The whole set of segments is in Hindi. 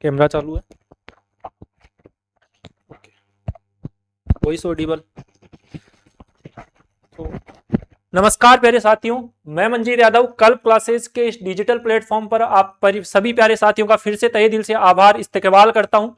कैमरा चालू है। Voice Audible. तो नमस्कार प्यारे साथियों, मैं मंजीर यादव कल्प क्लासेस के इस डिजिटल प्लेटफॉर्म पर आप सभी प्यारे साथियों का फिर से तहे दिल से आभार इस्तेकबाल करता हूं।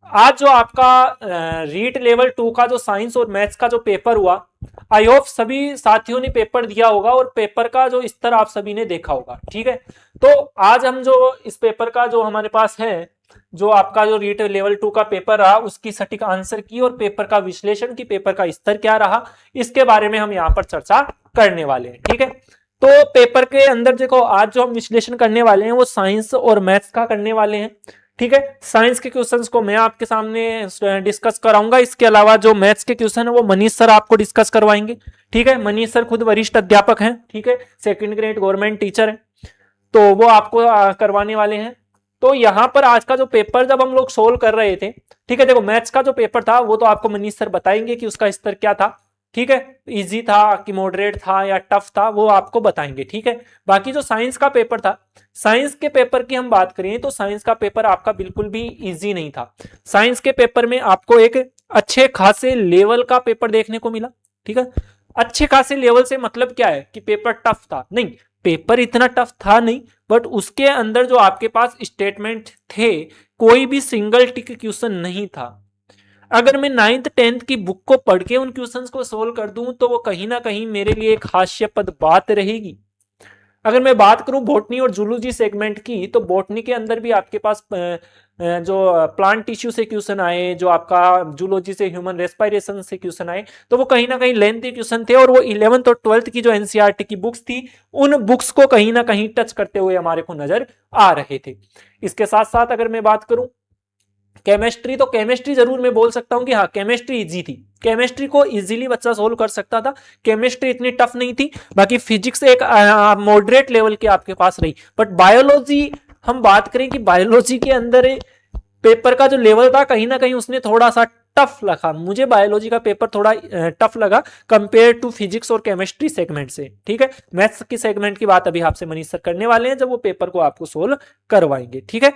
आज जो आपका रीट लेवल 2 का जो साइंस और मैथ्स का जो पेपर हुआ, आई होप सभी साथियों ने पेपर दिया होगा और पेपर का जो स्तर आप सभी ने देखा होगा। ठीक है, तो आज हम जो इस पेपर का जो हमारे पास है, जो आपका जो रीट लेवल 2 का पेपर रहा, उसकी सटीक आंसर की और पेपर का विश्लेषण की पेपर का स्तर क्या रहा, इसके बारे में हम यहाँ पर चर्चा करने वाले हैं। ठीक है, तो पेपर के अंदर देखो, आज जो हम विश्लेषण करने वाले हैं वो साइंस और मैथ्स का करने वाले हैं। ठीक है, साइंस के क्वेश्चंस को मैं आपके सामने डिस्कस कराऊंगा। इसके अलावा जो मैथ्स के क्वेश्चन है वो मनीष सर आपको डिस्कस करवाएंगे। ठीक है, मनीष सर खुद वरिष्ठ अध्यापक हैं। ठीक है, सेकंड ग्रेड गवर्नमेंट टीचर है, तो वो आपको करवाने वाले हैं। तो यहाँ पर आज का जो पेपर जब हम लोग सोल्व कर रहे थे, ठीक है, देखो मैथ्स का जो पेपर था वो तो आपको मनीष सर बताएंगे कि उसका स्तर क्या था। ठीक है, इजी था कि मॉडरेट था या टफ था, वो आपको बताएंगे। ठीक है, बाकी जो साइंस का पेपर था, साइंस के पेपर की हम बात करें तो साइंस का पेपर आपका बिल्कुल भी इजी नहीं था। साइंस के पेपर में आपको एक अच्छे खासे लेवल का पेपर देखने को मिला। ठीक है, अच्छे खासे लेवल से मतलब क्या है कि पेपर टफ था नहीं, पेपर इतना टफ था नहीं, बट उसके अंदर जो आपके पास स्टेटमेंट थे, कोई भी सिंगल टिक क्वेश्चन नहीं था। अगर मैं 9th 10th की बुक को पढ़ के उन क्वेश्चंस को सोल्व कर दूं तो वो कहीं ना कहीं मेरे लिए एक हास्यास्पद बात रहेगी। अगर मैं बात करूं बॉटनी और जूलॉजी सेगमेंट की, तो बॉटनी के अंदर भी आपके पास जो प्लांट टिश्यू से क्वेश्चन आए, जो आपका जूलॉजी से ह्यूमन रेस्पिरेशन से क्वेश्चन आए, तो वो कहीं ना कहीं लेंथी क्वेश्चन थे और वो 11th और 12th की जो एनसीईआरटी की बुक्स थी, उन बुक्स को कहीं ना कहीं टच करते हुए हमारे को नजर आ रहे थे। इसके साथ साथ अगर मैं बात करूं केमिस्ट्री, तो केमिस्ट्री जरूर मैं बोल सकता हूं कि हाँ केमिस्ट्री इजी थी, केमिस्ट्री को इजीली बच्चा सोल्व कर सकता था, केमिस्ट्री इतनी टफ नहीं थी। बाकी फिजिक्स एक मॉडरेट लेवल की आपके पास रही। बट बायोलॉजी हम बात करें कि बायोलॉजी के अंदर पेपर का जो लेवल था, कहीं ना कहीं उसने थोड़ा सा टफ लगा। मुझे बायोलॉजी का पेपर थोड़ा टफ लगा कंपेयर टू फिजिक्स और केमिस्ट्री सेगमेंट से। ठीक है, मैथ्स की सेगमेंट की बात अभी आपसे मनीष सर करने वाले हैं जब वो पेपर को आपको सोल्व करवाएंगे। ठीक है,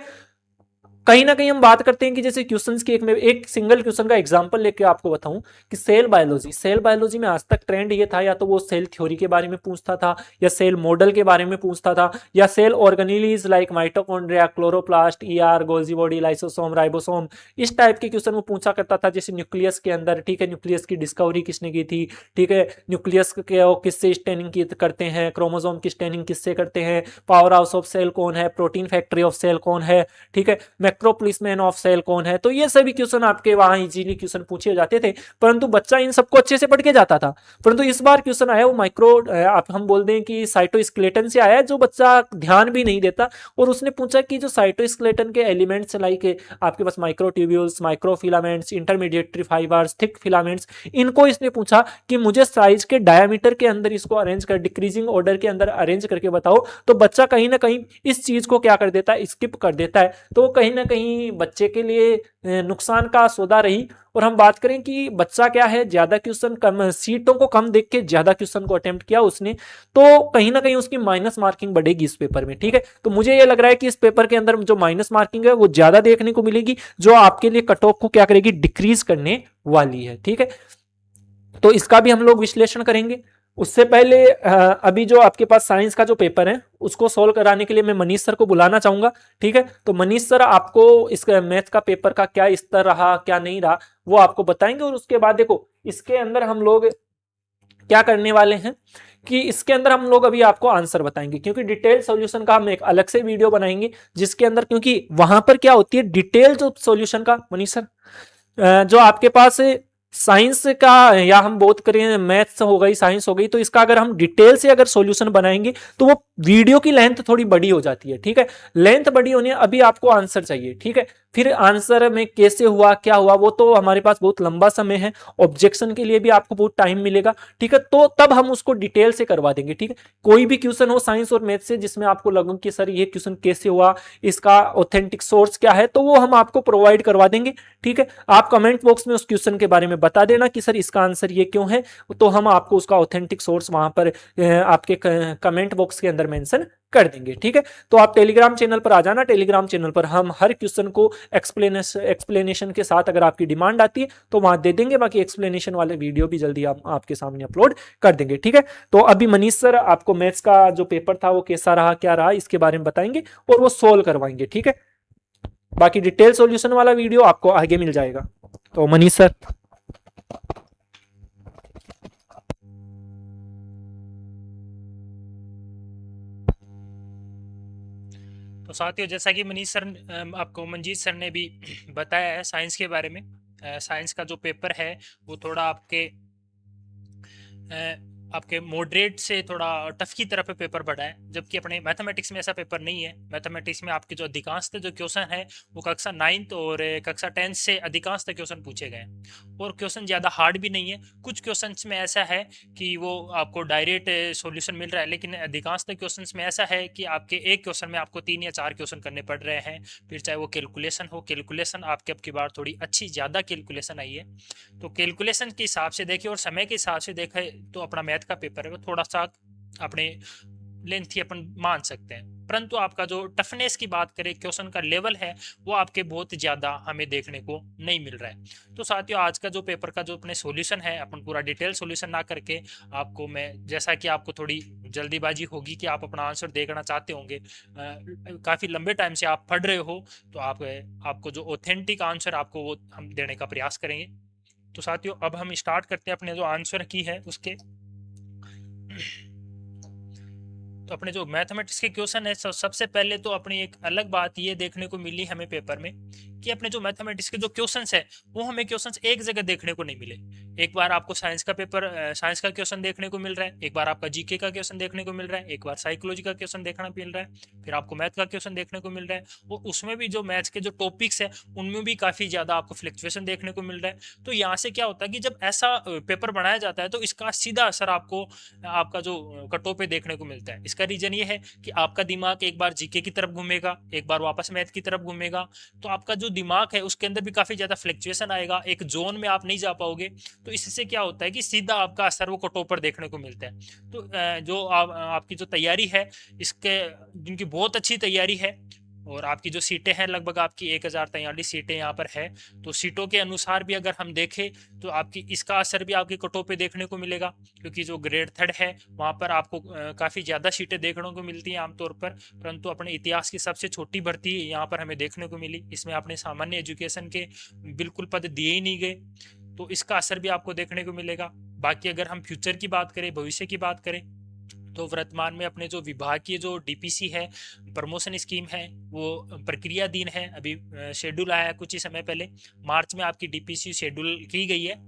कहीं ना कहीं हम बात करते हैं कि जैसे क्वेश्चंस की एक सिंगल क्वेश्चन का एग्जांपल लेके आपको बताऊं कि सेल बायोलॉजी में आज तक ट्रेंड ये था, या तो वो सेल थ्योरी के बारे में पूछता था, या सेल मॉडल के बारे में पूछता था, या cell organelles like mitochondria, chloroplast, ER, Golgi body, lysosome, ribosome, इस टाइप के क्वेश्चन वो पूछा करता था। जैसे न्यूक्लियस के अंदर, ठीक है, न्यूक्लियस की डिस्कवरी किसने की थी, ठीक है, न्यूक्लियस के किससे स्टेनिंग करते हैं, क्रोमोसोम की स्टेनिंग किससे करते हैं, पावर हाउस ऑफ सेल कौन है, प्रोटीन फैक्ट्री ऑफ सेल कौन है, ठीक है, मैक्रोपोलिसमैन ऑफ सेल कौन है। तो ये सभी क्वेश्चन आपके वहां इजीली क्वेश्चन पूछे जाते थे, परंतु बच्चा इन सबको अच्छे से पढ़ के जाता था। परंतु इस बार क्वेश्चन आया वो माइक्रो, आप हम बोल दें कि साइटोस्केलेटन से आया, जो बच्चा ध्यान भी नहीं देता, और उसने पूछा कि जो साइटोस्केलेटन के एलिमेंट्स लाइक आपके पास microtubules, microfilaments, intermediary fibres, thick filaments, इनको इसने पूछा कि मुझे साइज के डायमीटर के अंदर इसको अरेंज कर, डिक्रीजिंग ऑर्डर के अंदर अरेंज करके बताओ। तो बच्चा कहीं ना कहीं इस चीज को क्या कर देता है, स्किप कर देता है। तो कहीं ना कहीं बच्चे के लिए नुकसान का सौदा रही। और हम बात करें कि बच्चा क्या है, ज्यादा क्वेश्चन कम, सीटों को कम देख के ज्यादा क्वेश्चन को अटेम्प्ट किया उसने, तो कहीं ना कहीं उसकी माइनस मार्किंग बढ़ेगी इस पेपर में। ठीक है, तो मुझे ये लग रहा है कि इस पेपर के अंदर जो माइनस मार्किंग है वो ज्यादा देखने को मिलेगी, जो आपके लिए कट ऑफ को क्या करेगी, डिक्रीज करने वाली है। ठीक है, तो इसका भी हम लोग विश्लेषण करेंगे। उससे पहले अभी जो आपके पास साइंस का जो पेपर है उसको सोल्व कराने के लिए मैं मनीष सर को बुलाना चाहूंगा। ठीक है, तो मनीष सर आपको इस मैथ का पेपर का क्या स्तर रहा, क्या नहीं रहा, वो आपको बताएंगे। और उसके बाद देखो इसके अंदर हम लोग क्या करने वाले हैं कि इसके अंदर हम लोग अभी आपको आंसर बताएंगे, क्योंकि डिटेल सॉल्यूशन का हम एक अलग से वीडियो बनाएंगे जिसके अंदर, क्योंकि वहां पर क्या होती है डिटेल जो सॉल्यूशन का, मनीष सर जो आपके पास साइंस का, या हम बात करें मैथ्स हो गई, साइंस हो गई, तो इसका अगर हम डिटेल से अगर सॉल्यूशन बनाएंगे तो वो वीडियो की लेंथ थोड़ी बड़ी हो जाती है। ठीक है, लेंथ बड़ी होने, अभी आपको आंसर चाहिए। ठीक है, फिर आंसर में कैसे हुआ, क्या हुआ, वो तो हमारे पास बहुत लंबा समय है, ऑब्जेक्शन के लिए भी आपको बहुत टाइम मिलेगा। ठीक है, तो तब हम उसको डिटेल से करवा देंगे। ठीक है, कोई भी क्वेश्चन हो साइंस और मैथ से जिसमें आपको लगे कि सर ये क्वेश्चन कैसे हुआ, इसका ऑथेंटिक सोर्स क्या है, तो वो हम आपको प्रोवाइड करवा देंगे। ठीक है, आप कमेंट बॉक्स में उस क्वेश्चन के बारे में बता देना कि सर इसका आंसर ये क्यों है, तो हम आपको उसका ऑथेंटिक सोर्स वहां पर आपके कमेंट बॉक्स के अंदर मेंशन कर देंगे। ठीक है, तो आप टेलीग्राम चैनल पर आ जाना। टेलीग्राम चैनल पर हम हर क्वेश्चन को एक्सप्लेनेशन के साथ, अगर आपकी डिमांड आती है तो वहां दे देंगे। बाकी एक्सप्लेनेशन वाले वीडियो भी जल्दी आपके सामने अपलोड कर देंगे। ठीक है, तो अभी मनीष सर आपको मैथ्स का जो पेपर था वो कैसा रहा, क्या रहा, इसके बारे में बताएंगे और वो सोल्व करवाएंगे। ठीक है, बाकी डिटेल सॉल्यूशन वाला वीडियो आपको आगे मिल जाएगा। तो मनीष सर। तो साथियों, जैसा कि मनीष सर आपको मंजीत सर ने भी बताया है साइंस के बारे में, साइंस का जो पेपर है वो थोड़ा आपके मॉडरेट से थोड़ा टफ की तरफ पेपर पड़ा है, जबकि अपने मैथमेटिक्स में ऐसा पेपर नहीं है। मैथमेटिक्स में आपके जो अधिकांश जो क्वेश्चन है वो कक्षा 9th और कक्षा 10th से अधिकांश क्वेश्चन पूछे गए हैं, और क्वेश्चन ज़्यादा हार्ड भी नहीं है। कुछ क्वेश्चन में ऐसा है कि वो आपको डायरेक्ट सॉल्यूशन मिल रहा है, लेकिन अधिकांश क्वेश्चन में ऐसा है कि आपके एक क्वेश्चन में आपको 3 या 4 क्वेश्चन करने पड़ रहे हैं। फिर चाहे वो कैलकुलेशन हो, कैलकुलेशन आपके अब की बार थोड़ी अच्छी ज़्यादा कैलकुलेशन आई है, तो कैलकुलेशन के हिसाब से देखें और समय के हिसाब से देखें तो अपना मैथ का पेपर है वो थोड़ा सा अपने लेंथी अपन मान सकते हैं। परंतु आपका जो टफनेस की बात करें, क्वेश्चन का लेवल है, वो आपके बहुत ज़्यादा हमें देखने को नहीं मिल रहा है। तो साथियों, आज का जो पेपर का जो अपने सॉल्यूशन है, अपन पूरा डिटेल सॉल्यूशन ना करके आपको मैं, जैसा कि आपको थोड़ी जल्दीबाजी होगी कि आप अपना आंसर देखना चाहते होंगे, काफ़ी लंबे टाइम से आप पढ़ रहे हो, तो आपको जो ऑथेंटिक आंसर आपको वो हम देने का प्रयास करेंगे। तो साथियों, अब हम स्टार्ट करते हैं अपने जो आंसर की है उसके। तो अपने जो मैथमेटिक्स के क्वेश्चन है, सबसे पहले तो अपनी एक अलग बात ये देखने को मिली हमें पेपर में कि अपने जो मैथमेटिक्स के जो क्वेश्चंस है वो हमें क्वेश्चंस एक जगह देखने को नहीं मिले। एक बार आपको साइंस का पेपर, साइंस का क्वेश्चन देखने को मिल रहा है, एक बार आपका जीके का क्वेश्चन देखने को मिल रहा है, एक बार साइकोलॉजी का क्वेश्चन देखना मिल रहा है, फिर आपको मैथ का क्वेश्चन देखने को मिल रहा है, और उसमें भी जो मैथ्स के जो टॉपिक्स है उनमें भी काफ़ी ज़्यादा आपको फ्लक्चुएशन देखने को मिल रहा है। तो यहाँ से क्या होता है कि जब ऐसा पेपर बनाया जाता है तो इसका सीधा असर आपको आपका जो कटो पे देखने को मिलता है। इसका रीजन ये है कि आपका दिमाग एक बार जीके की तरफ घूमेगा, एक बार वापस मैथ की तरफ घूमेगा, तो आपका जो दिमाग है उसके अंदर भी काफी ज्यादा फ्लक्चुएशन आएगा, एक जोन में आप नहीं जा पाओगे। तो इससे क्या होता है कि सीधा आपका असर वो कटो पर देखने को मिलता है। तो जो आपकी जो तैयारी है, इसके जिनकी बहुत अच्छी तैयारी है, और आपकी जो सीटें हैं लगभग आपकी 1043 सीटें यहाँ पर है, तो सीटों के अनुसार भी अगर हम देखें तो आपकी इसका असर भी आपकी कटो पे देखने को मिलेगा, क्योंकि जो ग्रेड 3 है वहाँ पर आपको काफ़ी ज़्यादा सीटें देखने को मिलती हैं आमतौर पर, परंतु अपने इतिहास की सबसे छोटी भर्ती यहाँ पर हमें देखने को मिली। इसमें अपने सामान्य एजुकेशन के बिल्कुल पद दिए ही नहीं गए, तो इसका असर भी आपको देखने को मिलेगा। बाकी अगर हम फ्यूचर की बात करें, भविष्य की बात करें, तो वर्तमान में अपने जो विभागीय जो डीपीसी है, प्रमोशन स्कीम है, वो प्रक्रियाधीन है। अभी शेड्यूल आया है कुछ ही समय पहले, मार्च में आपकी डीपीसी शेड्यूल की गई है।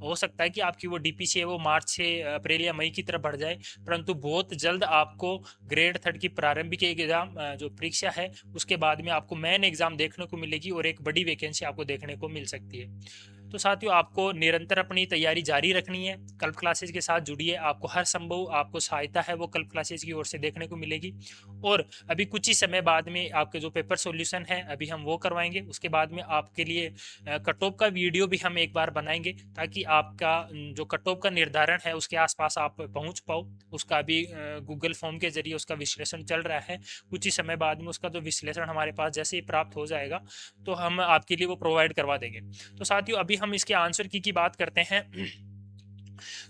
हो सकता है कि आपकी वो डीपीसी है वो मार्च से अप्रैल या मई की तरफ बढ़ जाए, परंतु बहुत जल्द आपको ग्रेड 3 की प्रारंभिक एग्जाम जो परीक्षा है उसके बाद में आपको मेन एग्जाम देखने को मिलेगी, और एक बड़ी वैकेंसी आपको देखने को मिल सकती है। तो साथियों, आपको निरंतर अपनी तैयारी जारी रखनी है, कल्प क्लासेज के साथ जुड़िए, आपको हर संभव आपको सहायता है वो कल्प क्लासेज की ओर से देखने को मिलेगी। और अभी कुछ ही समय बाद में आपके जो पेपर सॉल्यूशन है अभी हम वो करवाएंगे, उसके बाद में आपके लिए कट ऑफ का वीडियो भी हम एक बार बनाएंगे, ताकि आपका जो कट ऑफ का निर्धारण है उसके आसपास आप पहुंच पाओ। उसका अभी गूगल फॉर्म के जरिए उसका विश्लेषण चल रहा है, कुछ ही समय बाद में उसका जो विश्लेषण हमारे पास जैसे ही प्राप्त हो जाएगा तो हम आपके लिए वो प्रोवाइड करवा देंगे। तो साथियों, अभी हम इसके आंसर की बात करते हैं।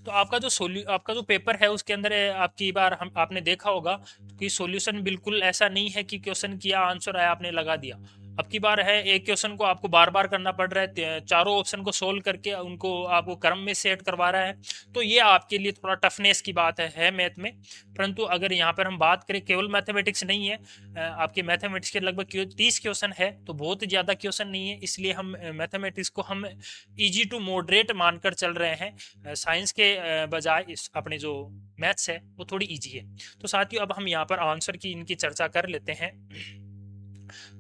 तो आपका जो पेपर है उसके अंदर आपकी बार हम आपने देखा होगा कि सॉल्यूशन बिल्कुल ऐसा नहीं है कि क्वेश्चन किया आंसर आया आपने लगा दिया। अब की बार है एक क्वेश्चन को आपको बार बार करना पड़ रहा है, चारों ऑप्शन को सोल्व करके उनको आपको क्रम में सेट करवा रहा है, तो ये आपके लिए थोड़ा टफनेस की बात है मैथ में। परंतु अगर यहाँ पर हम बात करें, केवल मैथमेटिक्स नहीं है, आपके मैथमेटिक्स के लगभग 30 क्वेश्चन है, तो बहुत ज़्यादा क्वेश्चन नहीं है, इसलिए हम मैथमेटिक्स को हम ईजी टू मॉडरेट मानकर चल रहे हैं। साइंस के बजाय अपने जो मैथ्स है वो थोड़ी ईजी है। तो साथियों, अब हम यहाँ पर आंसर की इनकी चर्चा कर लेते हैं।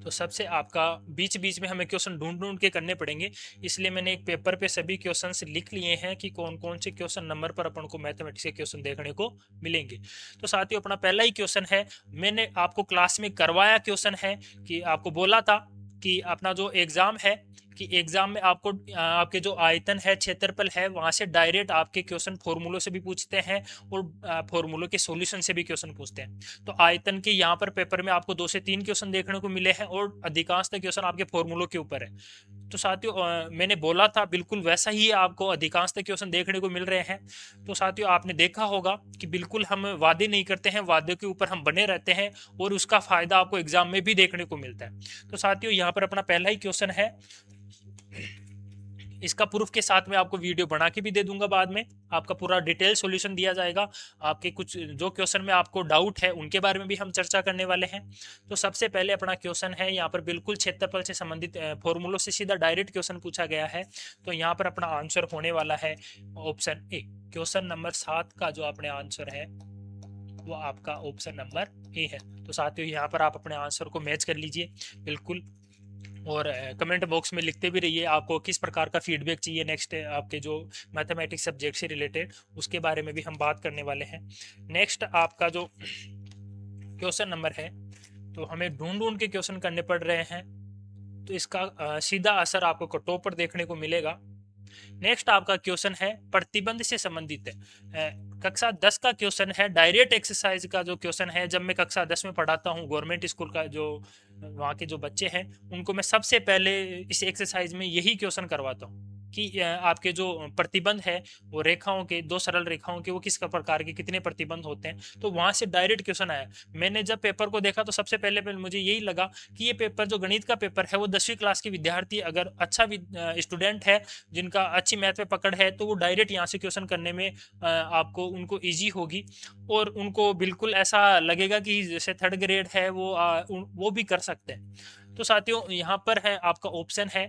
तो सबसे आपका बीच बीच में हमें क्वेश्चन ढूंढ ढूंढ के करने पड़ेंगे, इसलिए मैंने एक पेपर पे सभी क्वेश्चंस लिख लिए हैं कि कौन कौन से क्वेश्चन नंबर पर अपन को मैथमेटिक्स के क्वेश्चन देखने को मिलेंगे। तो साथियों, अपना पहला ही क्वेश्चन है, मैंने आपको क्लास में करवाया क्वेश्चन है कि आपको बोला था कि अपना जो एग्जाम है कि एग्जाम में आपको आपके जो आयतन है, क्षेत्रफल है, वहां से डायरेक्ट आपके क्वेश्चन फॉर्मूलों से भी पूछते हैं और फॉर्मूलों के सॉल्यूशन से भी क्वेश्चन पूछते हैं। तो आयतन के यहाँ पर पेपर में आपको 2 से 3 क्वेश्चन देखने को मिले हैं और अधिकांश क्वेश्चन आपके फॉर्मूलों के ऊपर है। तो साथियों मैंने बोला था बिल्कुल वैसा ही आपको अधिकांश क्वेश्चन देखने को मिल रहे हैं। तो साथियों आपने देखा होगा कि बिल्कुल हम वादे नहीं करते हैं, वादे के ऊपर हम बने रहते हैं और उसका फायदा आपको एग्जाम में भी देखने को मिलता है। तो साथियों यहाँ पर अपना पहला ही क्वेश्चन है, इसका प्रूफ के साथ में आपको वीडियो बना के भी दे दूंगा, बाद में आपका पूरा डिटेल सॉल्यूशन दिया जाएगा। आपके कुछ जो क्वेश्चन में आपको डाउट है उनके बारे में भी हम चर्चा करने वाले हैं। तो सबसे पहले अपना क्वेश्चन है यहाँ पर बिल्कुल क्षेत्रफल से संबंधित फॉर्मूलों से सीधा डायरेक्ट क्वेश्चन पूछा गया है। तो यहाँ पर अपना आंसर होने वाला है ऑप्शन ए। क्वेश्चन नंबर 7 का जो अपने आंसर है वो आपका ऑप्शन नंबर ए है। तो साथियों यहाँ पर आप अपने आंसर को मैच कर लीजिए बिल्कुल, और कमेंट बॉक्स में लिखते भी रहिए आपको किस प्रकार का फीडबैक चाहिए नेक्स्ट आपके जो मैथमेटिक्स सब्जेक्ट से रिलेटेड, उसके बारे में भी हम बात करने वाले हैं। नेक्स्ट आपका जो क्वेश्चन नंबर है, तो हमें ढूंढ ढूंढ के क्वेश्चन करने पड़ रहे हैं, तो इसका सीधा असर आपको कटो पर देखने को मिलेगा। नेक्स्ट आपका क्वेश्चन है प्रतिबंध से संबंधित है। कक्षा 10 का क्वेश्चन है, डायरेक्ट एक्सरसाइज का जो क्वेश्चन है। जब मैं कक्षा 10 में पढ़ाता हूँ गवर्नमेंट स्कूल का, जो वहाँ के जो बच्चे हैं उनको मैं सबसे पहले इस एक्सरसाइज में यही क्वेश्चन करवाता हूँ कि आपके जो प्रतिबंध है वो रेखाओं के, दो सरल रेखाओं के, वो किस प्रकार के कितने प्रतिबंध होते हैं। तो वहां से डायरेक्ट क्वेश्चन आया। मैंने जब पेपर को देखा तो सबसे पहले मुझे यही लगा कि ये पेपर जो गणित का पेपर है वो 10वीं क्लास के विद्यार्थी अगर अच्छा स्टूडेंट है जिनका अच्छी मैथ में पकड़ है तो वो डायरेक्ट यहाँ से क्वेश्चन करने में आपको उनको ईजी होगी और उनको बिल्कुल ऐसा लगेगा कि जैसे थर्ड ग्रेड है वो भी कर सकते हैं। तो साथियों यहाँ पर है आपका ऑप्शन है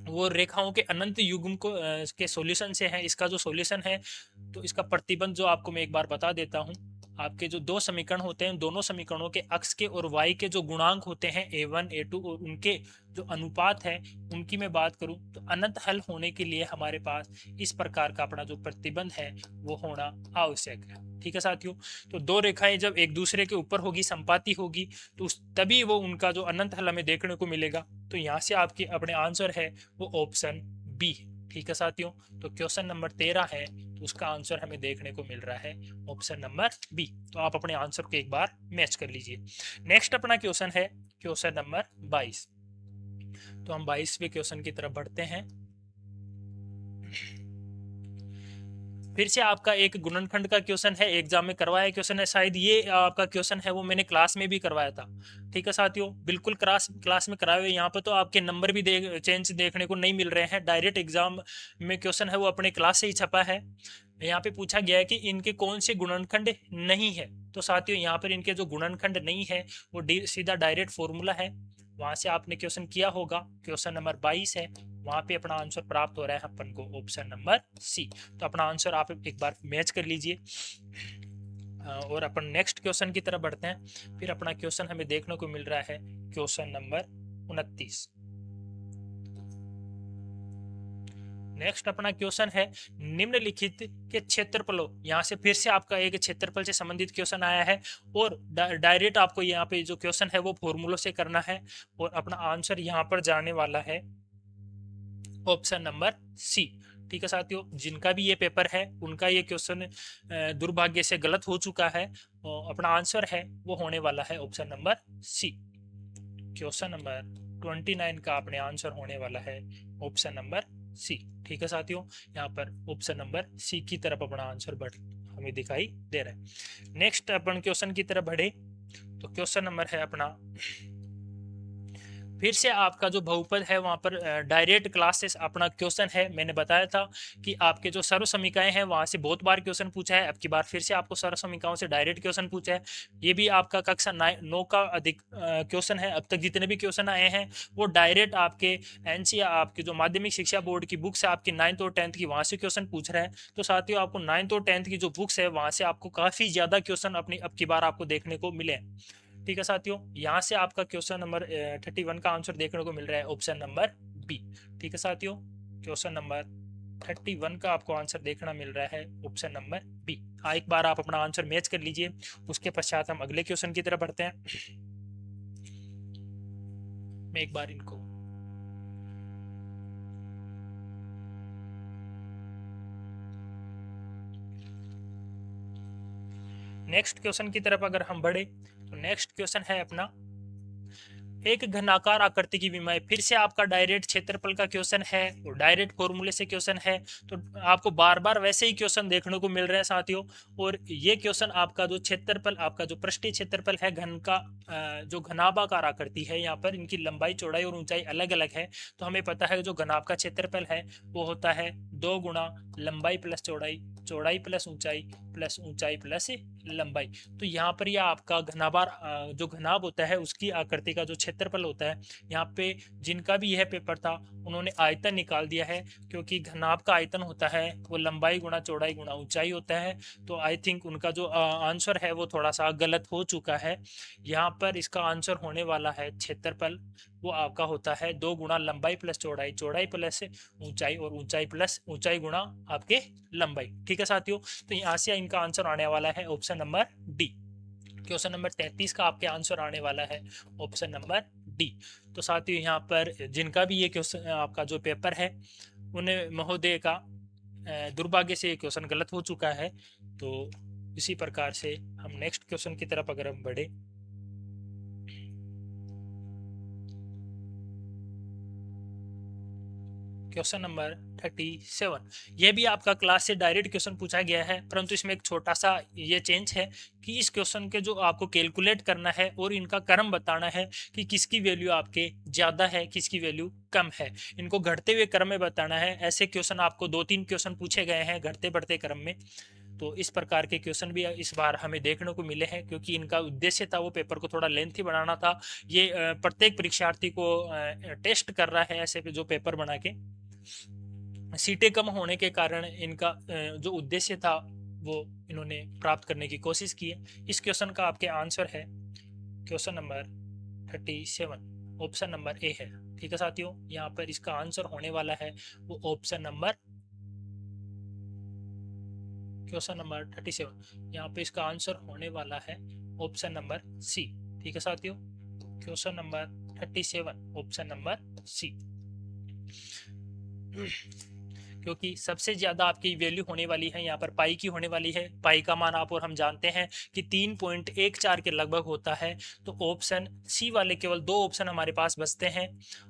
वो रेखाओं के अनंत युग्म को के सॉल्यूशन से है। इसका जो सॉल्यूशन है, तो इसका प्रतिबंध जो आपको मैं एक बार बता देता हूँ। आपके जो दो समीकरण होते हैं, दोनों समीकरणों के अक्ष के और y के जो गुणांक होते हैं a1 a2 और उनके जो अनुपात है उनकी मैं बात करूं तो अनंत हल होने के लिए हमारे पास इस प्रकार का अपना जो प्रतिबंध है वो होना आवश्यक है। ठीक है साथियों, तो दो रेखाएं जब एक दूसरे के ऊपर होगी, संपाती होगी, तो तभी वो उनका जो अनंत हल हमें देखने को मिलेगा। तो यहाँ से आपके अपने आंसर है वो ऑप्शन बी। ठीक है साथियों, तो क्वेश्चन नंबर 13 है, तो उसका आंसर हमें देखने को मिल रहा है ऑप्शन नंबर बी। तो आप अपने आंसर को एक बार मैच कर लीजिए। नेक्स्ट अपना क्वेश्चन है क्वेश्चन नंबर 22। तो हम 22वें क्वेश्चन की तरफ बढ़ते हैं। फिर से आपका एक गुणनखंड का क्वेश्चन है, एग्जाम में करवाया क्वेश्चन है, शायद ये आपका क्वेश्चन है वो मैंने क्लास में भी करवाया था। ठीक है साथियों, बिल्कुल क्लास में कराए हुए। यहाँ पे तो आपके नंबर भी चेंज देखने को नहीं मिल रहे हैं, डायरेक्ट एग्जाम में क्वेश्चन है वो अपने क्लास से ही छपा है। यहाँ पे पूछा गया है कि इनके कौन से गुणनखंड नहीं है। तो साथियों यहाँ पर इनके जो गुणनखंड नहीं है वो सीधा डायरेक्ट फॉर्मूला है, वहां से आपने क्वेश्चन किया होगा। क्वेश्चन नंबर 22 है, वहां पे अपना आंसर प्राप्त हो रहा है अपन को ऑप्शन नंबर सी। तो अपना आंसर आप एक बार मैच कर लीजिए और अपन नेक्स्ट क्वेश्चन की तरफ बढ़ते हैं। फिर अपना क्वेश्चन हमें देखने को मिल रहा है क्वेश्चन नंबर 29। नेक्स्ट अपना क्वेश्चन है निम्नलिखित के क्षेत्रफलों। यहाँ से फिर से आपका एक क्षेत्रफल से संबंधित क्वेश्चन आया है और डायरेक्ट आपको यहाँ पे जो क्वेश्चन है वो फॉर्मूलों से करना है और अपना आंसर यहाँ पर जाने वाला है ऑप्शन नंबर सी। ठीक है साथियों, जिनका भी ये पेपर है उनका ये क्वेश्चन दुर्भाग्य से गलत हो चुका है और अपना आंसर है वो होने वाला है option number C. Question number 29 का अपने आंसर होने वाला है ऑप्शन नंबर सी। ठीक है साथियों, यहाँ पर ऑप्शन नंबर सी की तरफ अपना आंसर बढ़ हमें दिखाई दे रहा है। नेक्स्ट अपन क्वेश्चन की तरफ बढ़े, तो क्वेश्चन नंबर है अपना फिर से आपका जो बहुपद है वहाँ पर डायरेक्ट क्लास से अपना क्वेश्चन है। मैंने बताया था कि आपके जो सर्व समीकरण हैं वहाँ से बहुत बार क्वेश्चन पूछा है, अब की बार फिर से आपको सर्व समीकरणों से डायरेक्ट क्वेश्चन पूछा है। ये भी आपका कक्षा 9 का अधिक क्वेश्चन है। अब तक जितने भी क्वेश्चन आए हैं वो डायरेक्ट आपके एनसीईआरटी आपके जो माध्यमिक शिक्षा बोर्ड की बुक्स है आपकी 9th और 10th की, वहाँ से क्वेश्चन पूछ रहा है। तो साथियों आपको 9th और 10th की जो बुक्स है वहाँ से आपको काफ़ी ज़्यादा क्वेश्चन अपनी अब की बार आपको देखने को मिले। ठीक है साथियों, यहाँ से आपका क्वेश्चन नंबर 31 का आंसर देखने को मिल रहा है ऑप्शन नंबर बी। ठीक है साथियों, क्वेश्चन नंबर 31 का आपको आंसर देखना मिल रहा है ऑप्शन नंबर बी। एक बार आप अपना आंसर मैच कर लीजिए, उसके पश्चात हम अगले क्वेश्चन की तरफ बढ़ते हैं। मैं एक बार इनको नेक्स्ट क्वेश्चन की तरफ अगर हम बढ़े तो नेक्स्ट क्वेश्चन है अपना एक घनाकार आकृति की विमाएं। फिर से आपका डायरेक्ट क्षेत्रफल का क्वेश्चन है और डायरेक्ट फॉर्मूले से क्वेश्चन है, तो आपको बार बार वैसे ही क्वेश्चन देखने को मिल रहे हैं साथियों। और ये क्वेश्चन आपका जो क्षेत्रफल, आपका जो पृष्ठीय क्षेत्रफल है घन का, जो घनाभाकार आकृति है, यहाँ पर इनकी लंबाई चौड़ाई और ऊंचाई अलग अलग है। तो हमें पता है जो घनाभ का क्षेत्रफल है वो होता है 2 गुना लंबाई प्लस चौड़ाई, चौड़ाई प्लस ऊंचाई प्लस लंबाई। तो यहाँ पर यह आपका घनाभार, जो घनाभ होता है उसकी आकृति का जो क्षेत्रफल होता है, यहाँ पे जिनका भी यह पेपर था उन्होंने आयतन निकाल दिया है, क्योंकि घनाभ का आयतन होता है वो लंबाई गुणा चौड़ाई गुणा ऊंचाई होता है। तो आई थिंक उनका जो आंसर है वो थोड़ा सा गलत हो चुका है। यहाँ पर इसका आंसर होने वाला है क्षेत्रफल, वो आपका होता है 2 गुणा लंबाई प्लस चौड़ाई, चौड़ाई प्लस ऊंचाई और ऊंचाई प्लस ऊंचाई गुणा आपके लंबाई। ठीक है साथियों, तो यहाँ से इनका आंसर आने वाला है option number D. Question number 33 का आपके आंसर आने वाला है ऑप्शन नंबर डी। तो साथियों यहाँ पर जिनका भी ये क्वेश्चन आपका जो पेपर है, उन्हें महोदय का दुर्भाग्य से ये क्वेश्चन गलत हो चुका है। तो इसी प्रकार से हम नेक्स्ट क्वेश्चन की तरफ अगर हम बढ़े, क्वेश्चन नंबर 37, ये भी आपका क्लास से डायरेक्ट क्वेश्चन पूछा गया है, परंतु इसमें एक छोटा सा ये चेंज है कि इस क्वेश्चन के जो आपको कैलकुलेट करना है और इनका क्रम बताना है कि किसकी वैल्यू आपके ज़्यादा है किसकी वैल्यू कम है, इनको घटते हुए क्रम में बताना है। ऐसे क्वेश्चन आपको 2-3 क्वेश्चन पूछे गए हैं घटते बढ़ते क्रम में। तो इस प्रकार के क्वेश्चन भी इस बार हमें देखने को मिले हैं, क्योंकि इनका उद्देश्य था वो पेपर को थोड़ा लेंथी बनाना था। ये प्रत्येक परीक्षार्थी को टेस्ट कर रहा है ऐसे जो पेपर बना के। सीटें कम होने के कारण इनका जो उद्देश्य था वो इन्होंने प्राप्त करने की कोशिश की है। इस क्वेश्चन का आपके आंसर है question number 37, option number A है। ठीक है साथियों, यहाँ पर इसका आंसर होने वाला है वो ऑप्शन नंबर, क्वेश्चन नंबर 37, यहाँ पे इसका आंसर होने वाला है ऑप्शन नंबर सी। ठीक है साथियों, question number 37 option number C. क्योंकि सबसे ज्यादा आपकी वैल्यू होने वाली है यहाँ पर पाई की होने वाली है। पाई का मान आप और हम जानते हैं कि 3.14 के लगभग होता है। तो ऑप्शन सी वाले केवल 2 ऑप्शन हमारे पास बचते हैं,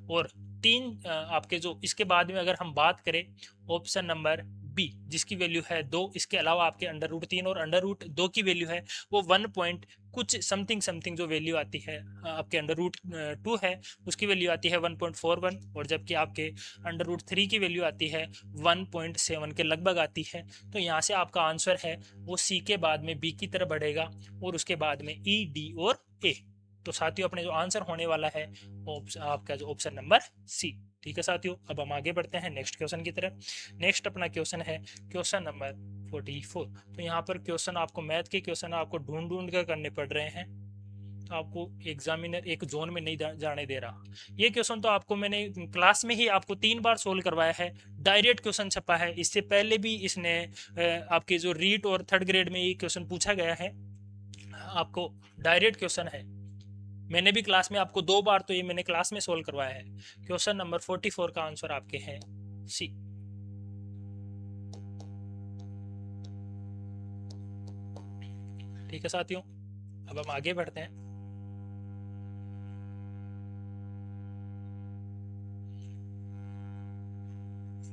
और 3 आपके जो इसके बाद में अगर हम बात करें ऑप्शन नंबर बी जिसकी वैल्यू है 2, इसके अलावा आपके √3 और √2 की वैल्यू है वो 1 पॉइंट कुछ समथिंग जो वैल्यू आती है आपके √2 है उसकी वैल्यू आती है 1.41, और जबकि आपके √3 की वैल्यू आती है 1.7 के लगभग आती है। तो यहाँ से आपका आंसर है वो सी के बाद में बी की तरफ बढ़ेगा और उसके बाद में ई, डी और ए। तो साथियों अपने जो आंसर होने वाला है आपका जो ऑप्शन नंबर सी। ठीक है साथियों, अब हम आगे बढ़ते हैं नेक्स्ट क्वेश्चन की तरफ। नेक्स्ट अपना क्वेश्चन है क्वेश्चन नंबर 44। तो यहाँ पर क्वेश्चन आपको मैथ के क्वेश्चन आपको ढूंढ कर करने पड़ रहे हैं, तो आपको एग्जामिनर एक जोन में नहीं जाने दे रहा। ये क्वेश्चन तो आपको मैंने क्लास में ही आपको 3 बार सोल्व करवाया है, डायरेक्ट क्वेश्चन छपा है। इससे पहले भी इसने आपके जो रीट और 3rd ग्रेड में ये क्वेश्चन पूछा गया है, आपको डायरेक्ट क्वेश्चन है। मैंने भी क्लास में आपको 2 बार तो ये मैंने क्लास में सोल्व करवाया है। क्वेश्चन नंबर 44 का आंसर आपके हैं सी। ठीक है साथियों, अब हम आगे बढ़ते हैं।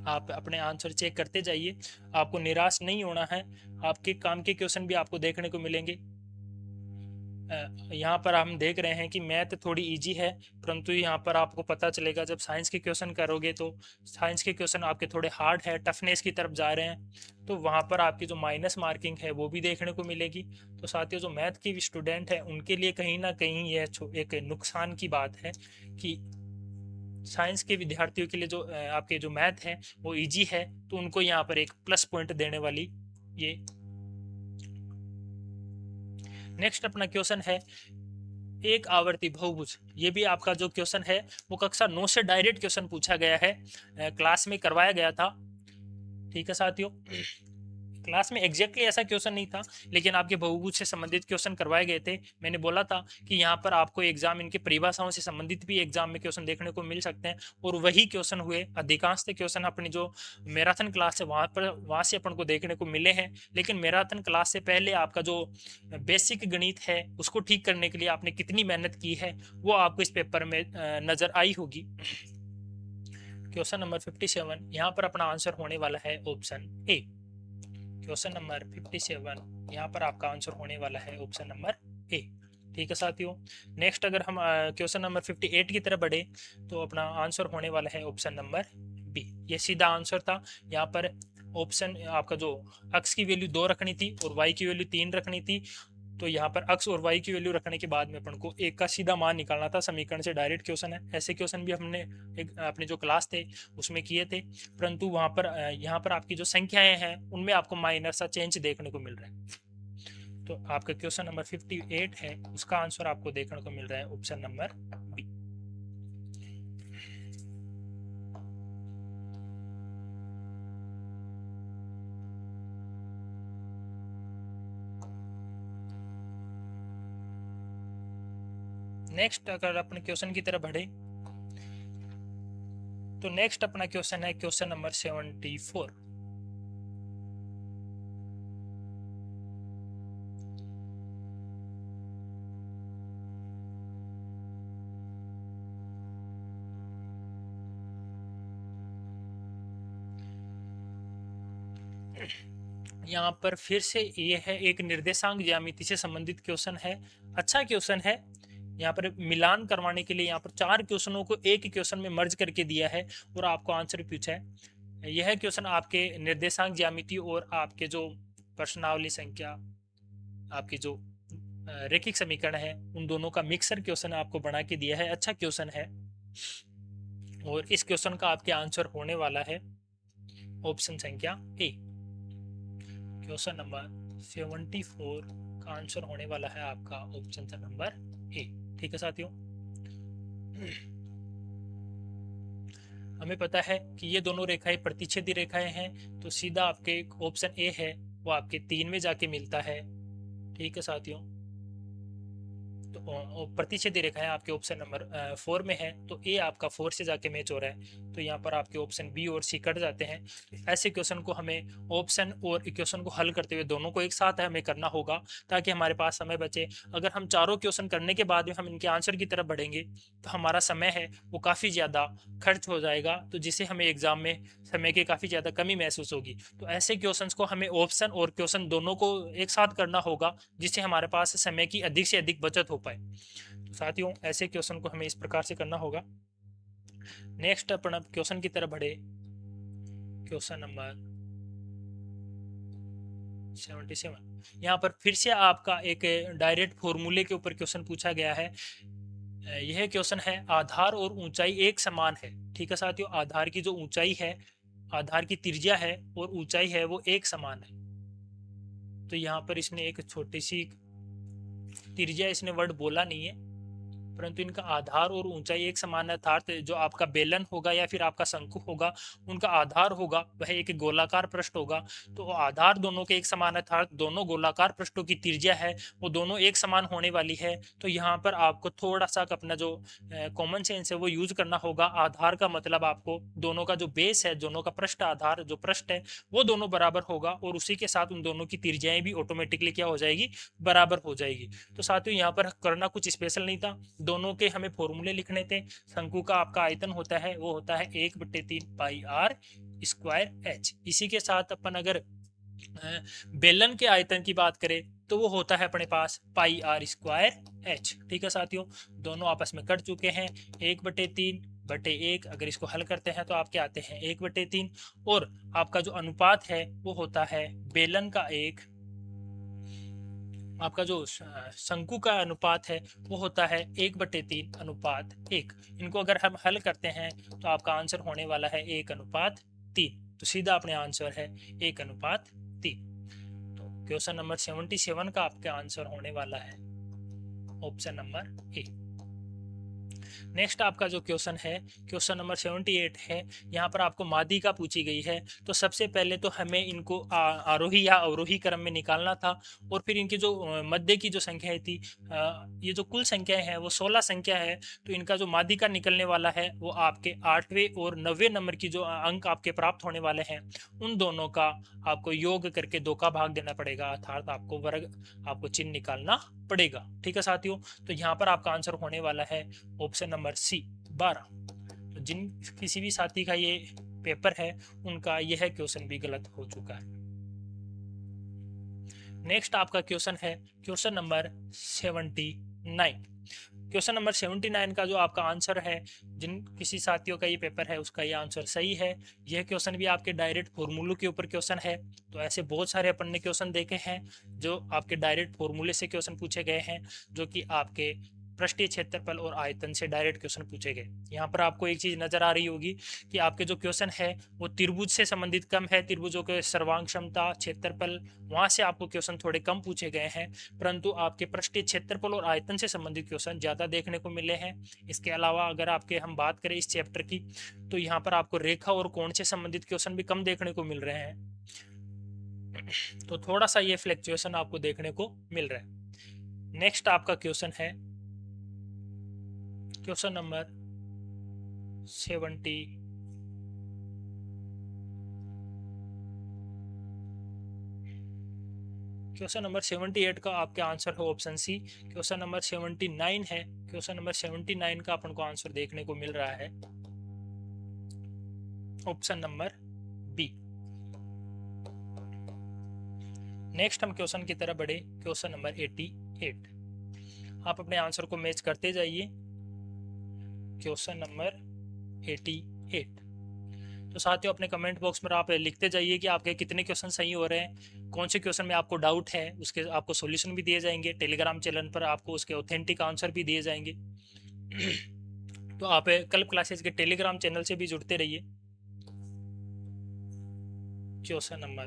आप अपने आंसर चेक करते जाइए, आपको निराश नहीं होना है। आपके काम के क्वेश्चन भी आपको देखने को मिलेंगे। यहाँ पर हम देख रहे हैं कि मैथ थोड़ी इजी है, परंतु यहाँ पर आपको पता चलेगा जब साइंस के क्वेश्चन करोगे तो साइंस के क्वेश्चन आपके थोड़े हार्ड है, टफनेस की तरफ जा रहे हैं, तो वहाँ पर आपकी जो माइनस मार्किंग है वो भी देखने को मिलेगी। तो साथियों जो मैथ की स्टूडेंट है उनके लिए कहीं ना कहीं यह एक नुकसान की बात है कि साइंस के विद्यार्थियों के लिए जो आपके जो मैथ है वो इजी है, तो उनको यहाँ पर एक प्लस पॉइंट देने वाली ये। नेक्स्ट अपना क्वेश्चन है एक आवर्ती बहुभुज। ये भी आपका जो क्वेश्चन है वो कक्षा 9 से डायरेक्ट क्वेश्चन पूछा गया है, क्लास में करवाया गया था। ठीक है साथियों, क्लास में एग्जैक्टली ऐसा क्वेश्चन नहीं था, लेकिन आपके बहुभुज से संबंधित क्वेश्चन करवाए गए थे। मैंने बोला था कि यहाँ पर आपको एग्जाम इनके परिभाषाओं से संबंधित भी एग्जाम में क्वेश्चन देखने को मिल सकते हैं, और वही क्वेश्चन हुए। अधिकांश क्वेश्चन अपनी जो मैराथन क्लास है वहाँ से अपन को देखने को मिले हैं। लेकिन मैराथन क्लास से पहले आपका जो बेसिक गणित है उसको ठीक करने के लिए आपने कितनी मेहनत की है वो आपको इस पेपर में नजर आई होगी। क्वेश्चन नंबर 57, यहाँ पर अपना आंसर होने वाला है ऑप्शन ए। क्वेश्चन नंबर 57, यहाँ पर आपका आंसर होने वाला है ऑप्शन नंबर ए। ठीक है साथियों, नेक्स्ट अगर हम क्वेश्चन नंबर 58 की तरफ बढ़े तो अपना आंसर होने वाला है ऑप्शन नंबर बी। ये सीधा आंसर था। यहाँ पर ऑप्शन आपका जो x की वैल्यू 2 रखनी थी और y की वैल्यू 3 रखनी थी, तो यहाँ पर x और y की वैल्यू रखने के बाद में अपन को एक का सीधा मान निकालना था। समीकरण से डायरेक्ट क्वेश्चन है। ऐसे क्वेश्चन भी हमने अपने जो क्लास थे उसमें किए थे, परंतु वहाँ पर यहाँ पर आपकी जो संख्याएं हैं उनमें आपको माइनर सा चेंज देखने को मिल रहा है। तो आपका क्वेश्चन नंबर 58 है, उसका आंसर आपको देखने को मिल रहा है ऑप्शन नंबर बी। नेक्स्ट अगर अपने क्वेश्चन की तरफ बढ़े तो नेक्स्ट अपना क्वेश्चन है क्वेश्चन नंबर 74। यहाँ पर फिर से ये है एक निर्देशांक ज्यामिति से संबंधित क्वेश्चन है। अच्छा क्वेश्चन है। यहाँ पर मिलान करवाने के लिए यहाँ पर 4 क्वेश्चनों को एक क्वेश्चन में मर्ज करके दिया है और आपको आंसर पूछा है। यह क्वेश्चन आपके निर्देशांक ज्यामिति और आपके जो प्रश्नावली संख्या, आपकी जो रैखिक समीकरण है, उन दोनों का मिक्सर क्वेश्चन आपको बना के दिया है। अच्छा क्वेश्चन है और इस क्वेश्चन का आपके आंसर होने वाला है ऑप्शन संख्या ए। क्वेश्चन नंबर 74 का आंसर होने वाला है आपका ऑप्शन नंबर ए। ठीक है साथियों, हमें पता है कि ये दोनों रेखाएं प्रतिच्छेदी रेखाएं हैं, तो सीधा आपके ऑप्शन ए है वो आपके 3 में जाके मिलता है। ठीक है साथियों, तो प्रतिच्छेदी रेखाएं आपके ऑप्शन नंबर 4 में है, तो ए आपका 4 से जाके मैच हो रहा है। तो यहाँ पर आपके ऑप्शन बी और सी कट जाते हैं। ऐसे क्वेश्चन को हमें ऑप्शन और इक्वेशन को हल करते हुए दोनों को एक साथ हमें करना होगा ताकि हमारे पास समय बचे। अगर हम चारों क्वेश्चन करने के बाद में हम इनके आंसर की तरफ बढ़ेंगे तो हमारा समय है वो काफ़ी ज़्यादा खर्च हो जाएगा, तो जिससे हमें एग्जाम में समय की काफ़ी ज़्यादा कमी महसूस होगी। तो ऐसे क्वेश्चंस को हमें ऑप्शन और क्वेश्चन दोनों को एक साथ करना होगा जिससे हमारे पास समय की अधिक से अधिक बचत हो पाए। तो साथियों, ऐसे क्वेश्चन को हमें इस प्रकार से करना होगा। नेक्स्ट अपन अब क्वेश्चन की तरफ बढ़े। क्वेश्चन नंबर 77, यहाँ पर फिर से आपका एक डायरेक्ट फॉर्मूले के ऊपर क्वेश्चन पूछा गया है। यह क्वेश्चन है आधार और ऊंचाई एक समान है। ठीक है साथियों, आधार की जो ऊंचाई है, आधार की त्रिज्या है और ऊंचाई है वो एक समान है। तो यहाँ पर इसने एक छोटी सी त्रिज्या, इसने वर्ड बोला नहीं है, परंतु इनका आधार और ऊंचाई एक समान है। अर्थात जो आपका बेलन होगा या फिर आपका शंकु होगा, उनका आधार होगा वह एक गोलाकार पृष्ठ होगा। तो आधार दोनों के एक समान है, अर्थात दोनों गोलाकार पृष्ठों की त्रिज्या है वो दोनों एक समान होने वाली है। तो यहाँ पर आपको थोड़ा सा अपना जो कॉमन सेंस है वो यूज करना होगा। आधार का मतलब आपको दोनों का जो बेस है, दोनों का पृष्ठ आधार जो पृष्ठ है वो दोनों बराबर होगा, और उसी के साथ उन दोनों की त्रिज्याएं भी ऑटोमेटिकली क्या हो जाएगी, बराबर हो जाएगी। तो साथियों, यहाँ पर करना कुछ स्पेशल नहीं था, दोनों के हमें फॉर्मूले लिखने थे। शंकु का आपका आयतन होता है वो होता है 1/3 पाई आर स्क्वायर एच। इसी के साथ अपन अगर बेलन के आयतन की बात करें तो वो होता है अपने पास पाई आर स्क्वायर एच। ठीक है साथियों, दोनों आपस में कट चुके हैं। 1/3/1, अगर इसको हल करते हैं तो आपके आते हैं 1/3, और आपका जो अनुपात है वो होता है बेलन का 1, आपका जो शंकु का अनुपात है वो होता है 1/3:1। इनको अगर हम हल करते हैं तो आपका आंसर होने वाला है 1:3। तो सीधा अपने आंसर है 1:3। तो क्वेश्चन नंबर 77 का आपका आंसर होने वाला है ऑप्शन नंबर ए। नेक्स्ट आपका जो क्वेश्चन है, क्वेश्चन नंबर 78 है। यहाँ पर आपको माध्यिका पूछी गई है। तो सबसे पहले तो हमें इनको आरोही या अवरोही क्रम में निकालना था, और फिर इनकी जो मध्य की जो संख्या थी, ये जो कुल संख्याएं हैं वो 16 संख्या है। तो इनका जो माध्यिका निकलने वाला है वो आपके 8वें और 9वें नंबर की जो अंक आपके प्राप्त होने वाले हैं, उन दोनों का आपको योग करके 2 का भाग देना पड़ेगा, अर्थात आपको वर्ग, आपको चिन्ह निकालना पड़ेगा। ठीक है साथियों, तो यहाँ पर आपका आंसर होने वाला है ऑप्शन नंबर सी 12। तो जिन किसी भी साथी का ये पेपर है उनका यह क्वेश्चन भी गलत हो चुका है। नेक्स्ट आपका क्वेश्चन है क्वेश्चन नंबर 79। क्वेश्चन नंबर 79 का जो आपका आंसर है, जिन किसी साथियों का ये पेपर है उसका ये आंसर सही है। यह क्वेश्चन भी आपके डायरेक्ट फॉर्मूलों के ऊपर क्वेश्चन है। तो ऐसे बहुत सारे अपन ने क्वेश्चन देखे हैं जो आपके डायरेक्ट फॉर्मूले से क्वेश्चन पूछे गए हैं, जो कि आपके पृष्ठीय क्षेत्रफल और आयतन से डायरेक्ट क्वेश्चन पूछे गए। यहाँ पर आपको एक चीज नजर आ रही होगी कि आपके जो क्वेश्चन है वो त्रिभुज से संबंधित कम है, त्रिभुजों के सर्वांग क्षमता, क्षेत्रफल, वहां से आपको क्वेश्चन थोड़े कम पूछे गए हैं, परंतु आपके पृष्ठीय क्षेत्रफल और आयतन से संबंधित क्वेश्चन ज्यादा देखने को मिले हैं। इसके अलावा अगर आपके हम बात करें इस चैप्टर की, तो यहाँ पर आपको रेखा और कोण से संबंधित क्वेश्चन भी कम देखने को मिल रहे हैं। तो थोड़ा सा ये फ्लक्चुएशन आपको देखने को मिल रहा है। नेक्स्ट आपका क्वेश्चन है क्वेश्चन नंबर 70। क्वेश्चन नंबर 78 का आपका आंसर है ऑप्शन सी। क्वेश्चन नंबर 79 है, क्वेश्चन नंबर 79 का अपन को आंसर देखने को मिल रहा है ऑप्शन नंबर बी। नेक्स्ट हम क्वेश्चन की तरफ बढ़े, क्वेश्चन नंबर 88। आप अपने आंसर को मैच करते जाइए। Question number 88। तो साथियों अपने कमेंट बॉक्स में आप लिखते जाइए कि आपके कितने क्वेश्चन सही हो रहे हैं, कौन से क्वेश्चन में आपको डाउट है, उसके आपको सॉल्यूशन भी दिए जाएंगे। टेलीग्राम चैनल पर आपको उसके ऑथेंटिक आंसर भी दिए जाएंगे। तो आप कल्प क्लासेस के टेलीग्राम चैनल से भी जुड़ते रहिए। क्वेश्चन नंबर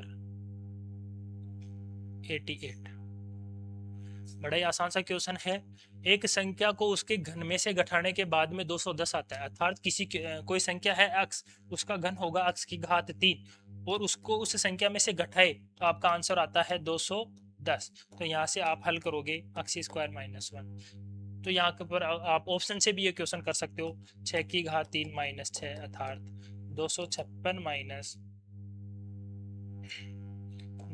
88 बड़ा ही आसान सा क्वेश्चन है। एक संख्या को उसके घन में से घटाने के बाद में 210 आता है, अर्थात किसी कोई संख्या है x, उसका घन होगा x की घात 3, और उसको उस संख्या में से घटाए तो आपका आंसर आता है 210। तो यहाँ से आप हल करोगे x² - 1। तो यहाँ पर आप ऑप्शन से भी ये क्वेश्चन कर सकते हो, 6 की घात 3 - 6 अर्थात 256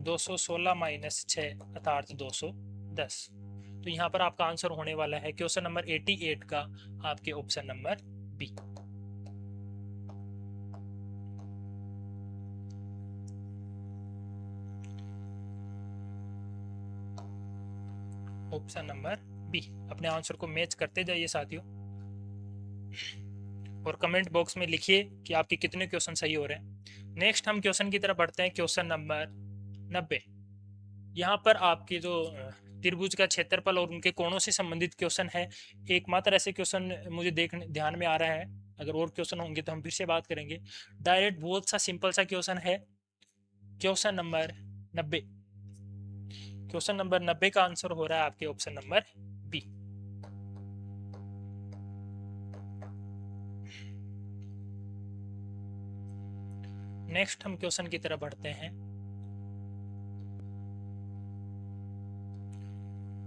216 - 6 अर्थात 210। तो यहाँ पर आपका आंसर होने वाला है क्वेश्चन नंबर 88 का आपके option number B. Option number B. अपने आंसर को मैच करते जाइए साथियों, और कमेंट बॉक्स में लिखिए कि आपके कितने क्वेश्चन सही हो रहे हैं। नेक्स्ट हम क्वेश्चन की तरफ बढ़ते हैं, क्वेश्चन नंबर 90। यहाँ पर आपके जो त्रिभुज का क्षेत्रफल और उनके कोणों से संबंधित क्वेश्चन है। एकमात्र ऐसे क्वेश्चन मुझे देखने ध्यान में आ रहा है, अगर और क्वेश्चन होंगे तो हम फिर से बात करेंगे। डायरेक्ट बहुत सा सिंपल सा क्वेश्चन है, क्वेश्चन नंबर 90। क्वेश्चन नंबर 90 का आंसर हो रहा है आपके ऑप्शन नंबर बी। नेक्स्ट हम क्वेश्चन की तरफ बढ़ते हैं,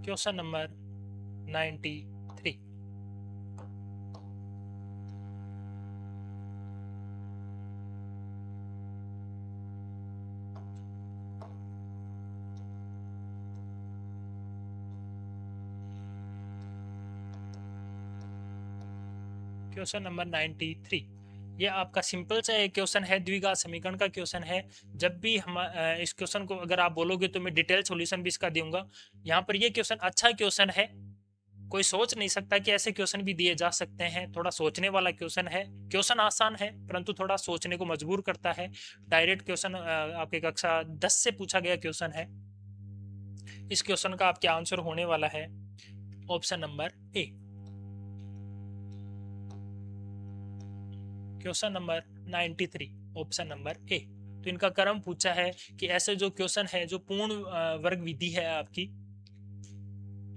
क्वेश्चन नंबर 93। क्वेश्चन नंबर 93 ये आपका सिंपल सा एक क्वेश्चन है, द्विघात समीकरण का क्वेश्चन है। जब भी हम इस क्वेश्चन को अगर आप बोलोगे तो मैं डिटेल सॉल्यूशन भी इसका दूंगा। यहाँ पर ये क्वेश्चन अच्छा क्वेश्चन है, कोई सोच नहीं सकता कि ऐसे क्वेश्चन भी दिए जा सकते हैं। थोड़ा सोचने वाला क्वेश्चन है, क्वेश्चन आसान है परंतु थोड़ा सोचने को मजबूर करता है। डायरेक्ट क्वेश्चन आपके कक्षा 10 से पूछा गया क्वेश्चन है। इस क्वेश्चन का आपके आंसर होने वाला है option number A. Question number 93 option number A. तो इनका क्रम पूछा है कि ऐसे जो क्वेश्चन है जो पूर्ण वर्ग विधि है आपकी,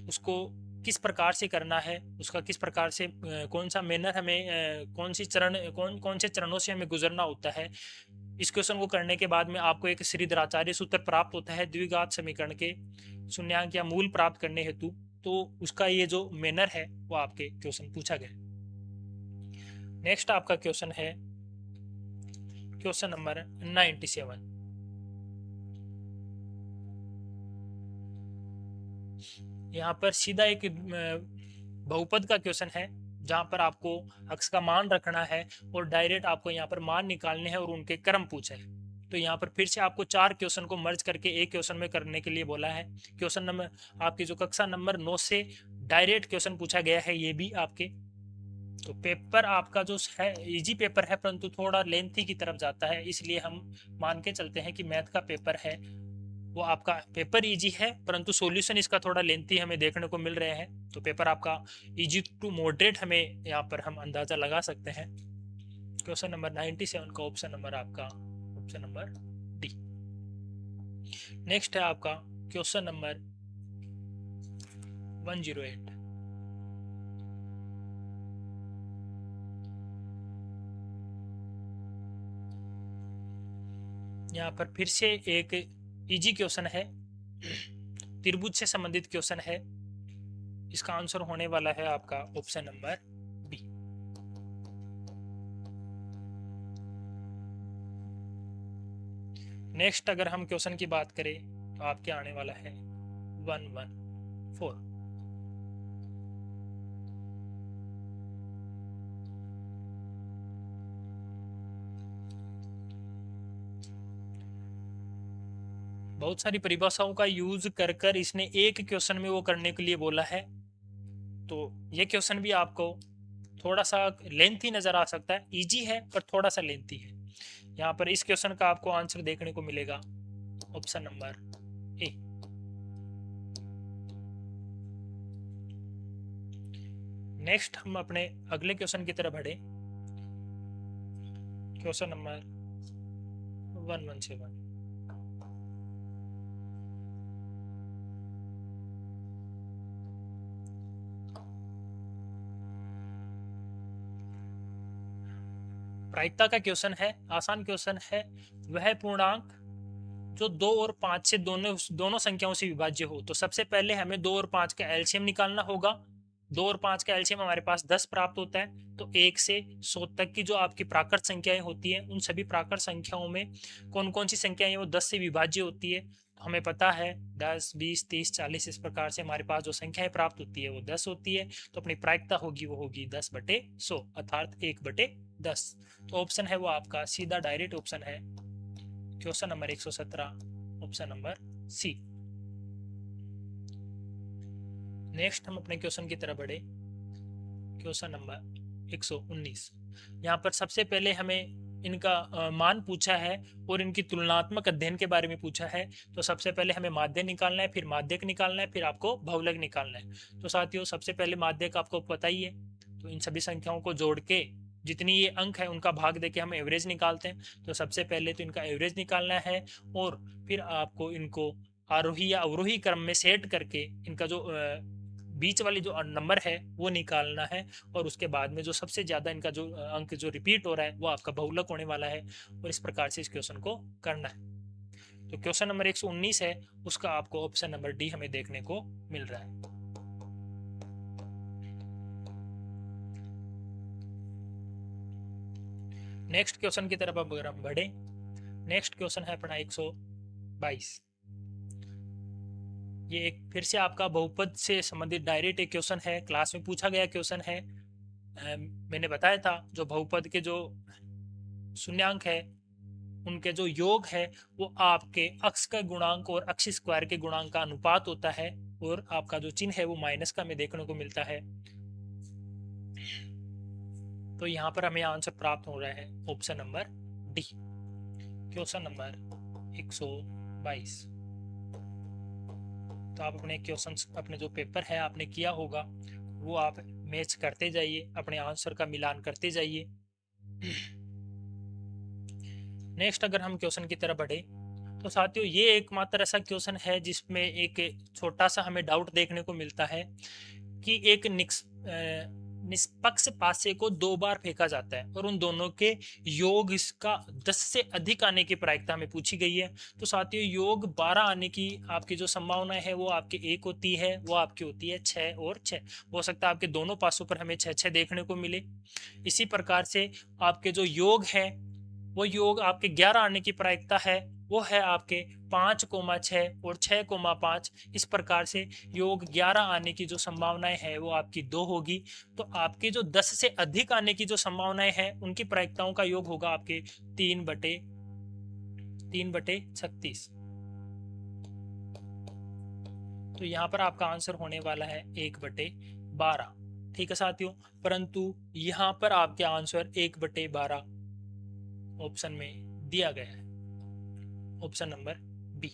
उसको किस प्रकार से करना है, उसका किस प्रकार से कौन सा मैनर हमें कौन से चरणों से हमें गुजरना होता है। इस क्वेश्चन को करने के बाद में आपको एक श्रीधराचार्य सूत्र प्राप्त होता है द्विघात समीकरण के शून्यांक या मूल प्राप्त करने हेतु। तो उसका ये जो मैनर है वो आपके क्वेश्चन पूछा गया। नेक्स्ट आपका क्वेश्चन है क्वेश्चन नंबर 97। यहाँ पर सीधा एक बहुपद का क्वेश्चन है जहाँ पर आपको अक्स का मान रखना है और डायरेक्ट आपको यहाँ पर मान निकालने हैं और उनके क्रम पूछा है। तो यहाँ पर फिर से आपको 4 क्वेश्चन को मर्ज करके एक क्वेश्चन में करने के लिए बोला है। क्वेश्चन नंबर आपकी जो कक्षा नंबर 9 से डायरेक्ट क्वेश्चन पूछा गया है ये भी आपके। तो पेपर आपका जो है इजी पेपर है परंतु थोड़ा लेंथी की तरफ जाता है, इसलिए हम मान के चलते हैं कि मैथ का पेपर है वो आपका पेपर इजी है परंतु सॉल्यूशन इसका थोड़ा लेंथी हमें देखने को मिल रहे हैं। तो पेपर आपका इजी टू मॉडरेट हमें यहाँ पर हम अंदाजा लगा सकते हैं। क्वेश्चन नंबर 97 का ऑप्शन नंबर आपका ऑप्शन नंबर डी। नेक्स्ट है आपका क्वेश्चन नंबर 108। यहाँ पर फिर से एक इजी क्वेश्चन है, त्रिभुज से संबंधित क्वेश्चन है। इसका आंसर होने वाला है आपका ऑप्शन नंबर बी। नेक्स्ट अगर हम क्वेश्चन की बात करें तो आपके आने वाला है 114। बहुत सारी परिभाषाओं का यूज कर कर इसने एक क्वेश्चन में वो करने के लिए बोला है। तो ये क्वेश्चन भी आपको थोड़ा सा लेंथी नजर आ सकता है, इजी है पर थोड़ा सा लेंथी है। यहाँ पर इस क्वेश्चन का आपको आंसर देखने को मिलेगा ऑप्शन नंबर ए। नेक्स्ट हम अपने अगले क्वेश्चन की तरफ बढ़े। Question number 117। प्रायिकता का क्वेश्चन है, आसान क्वेश्चन है। वह पूर्णांक जो 2 और 5 से दोनों संख्याओं से विभाज्य हो। तो सबसे पहले हमें 2 और 5 का एलसीएम निकालना होगा। 2 और 5 का एलसीएम हमारे पास 10 प्राप्त होता है। तो 1 से 100 तक की जो आपकी प्राकृत संख्याएं होती है उन सभी प्राकृत संख्याओं में कौन कौन सी संख्याएं वो 10 से विभाज्य होती है। तो हमें पता है 10, 20, 30, 40 इस प्रकार से हमारे पास जो संख्याएं प्राप्त होती है वो 10 होती है। तो अपनी प्रायिकता होगी वो होगी 10/100 अर्थात 1/10। तो ऑप्शन है वो आपका सीधा डायरेक्ट ऑप्शन है question number 117 option number C. Next हम अपने क्वेश्चन की तरफ बढ़े। Question number 119। यहाँ पर सबसे पहले हमें इनका मान पूछा है और इनकी तुलनात्मक अध्ययन के बारे में पूछा है। तो सबसे पहले हमें माध्य निकालना है, फिर माध्यक निकालना है, फिर आपको भौलक निकालना है। तो साथियों सबसे पहले माध्यक आपको पता ही है। तो इन सभी संख्याओं को जोड़ के जितनी ये अंक है उनका भाग देके हम एवरेज निकालते हैं। तो सबसे पहले तो इनका एवरेज निकालना है और फिर आपको इनको आरोही या अवरोही क्रम में सेट करके इनका जो बीच वाली जो नंबर है वो निकालना है। और उसके बाद में जो सबसे ज्यादा इनका जो अंक जो रिपीट हो रहा है वो आपका बहुलक होने वाला है। और इस प्रकार से इस क्वेश्चन को करना है। तो क्वेश्चन नंबर 119 है उसका आपको ऑप्शन नंबर डी हमें देखने को मिल रहा है। नेक्स्ट क्वेश्चन की तरफ अगर हम बढ़े, नेक्स्ट क्वेश्चन है अपना 122। ये एक फिर से आपका बहुपद से संबंधित डायरेक्ट एक क्वेश्चन है, क्लास में पूछा गया क्वेश्चन है। मैंने बताया था जो बहुपद के जो शून्यांक है उनके जो योग है वो आपके अक्ष का गुणांक और अक्ष स्क्वायर के गुणांक का अनुपात होता है। और आपका जो चिन्ह है वो माइनस का हमें देखने को मिलता है। तो यहाँ पर हमें आंसर प्राप्त हो रहा है option number D question number 122। तो आप अपने क्वेश्चंस अपने जो पेपर है आपने किया होगा वो आप मैच करते जाइए, अपने आंसर का मिलान करते जाइए। नेक्स्ट अगर हम क्वेश्चन की तरफ बढ़े तो साथियों ये एकमात्र ऐसा क्वेश्चन है जिसमें एक छोटा सा हमें डाउट देखने को मिलता है कि एक निष्पक्ष पासे को 2 बार फेंका जाता है और उन दोनों के योग इसका 10 से अधिक आने की प्रायिकता हमें पूछी गई है। तो साथियों योग 12 आने की आपकी जो संभावना है वो आपकी 1 होती है, वो आपकी होती है 6 और 6। हो सकता है आपके दोनों पासों पर हमें 6 देखने को मिले। इसी प्रकार से आपके जो योग है वो योग आपके 11 आने की प्रायिकता है, वो है आपके 5,6 और 6,5। इस प्रकार से योग 11 आने की जो संभावनाएं है वो आपकी 2 होगी। तो आपके जो 10 से अधिक आने की जो संभावनाएं हैं उनकी प्रायिकताओं का योग होगा आपके 3/36। तो यहाँ पर आपका आंसर होने वाला है 1/12। ठीक है साथियों, परंतु यहाँ पर आपके आंसर 1/12 ऑप्शन में दिया गया है, ऑप्शन नंबर बी।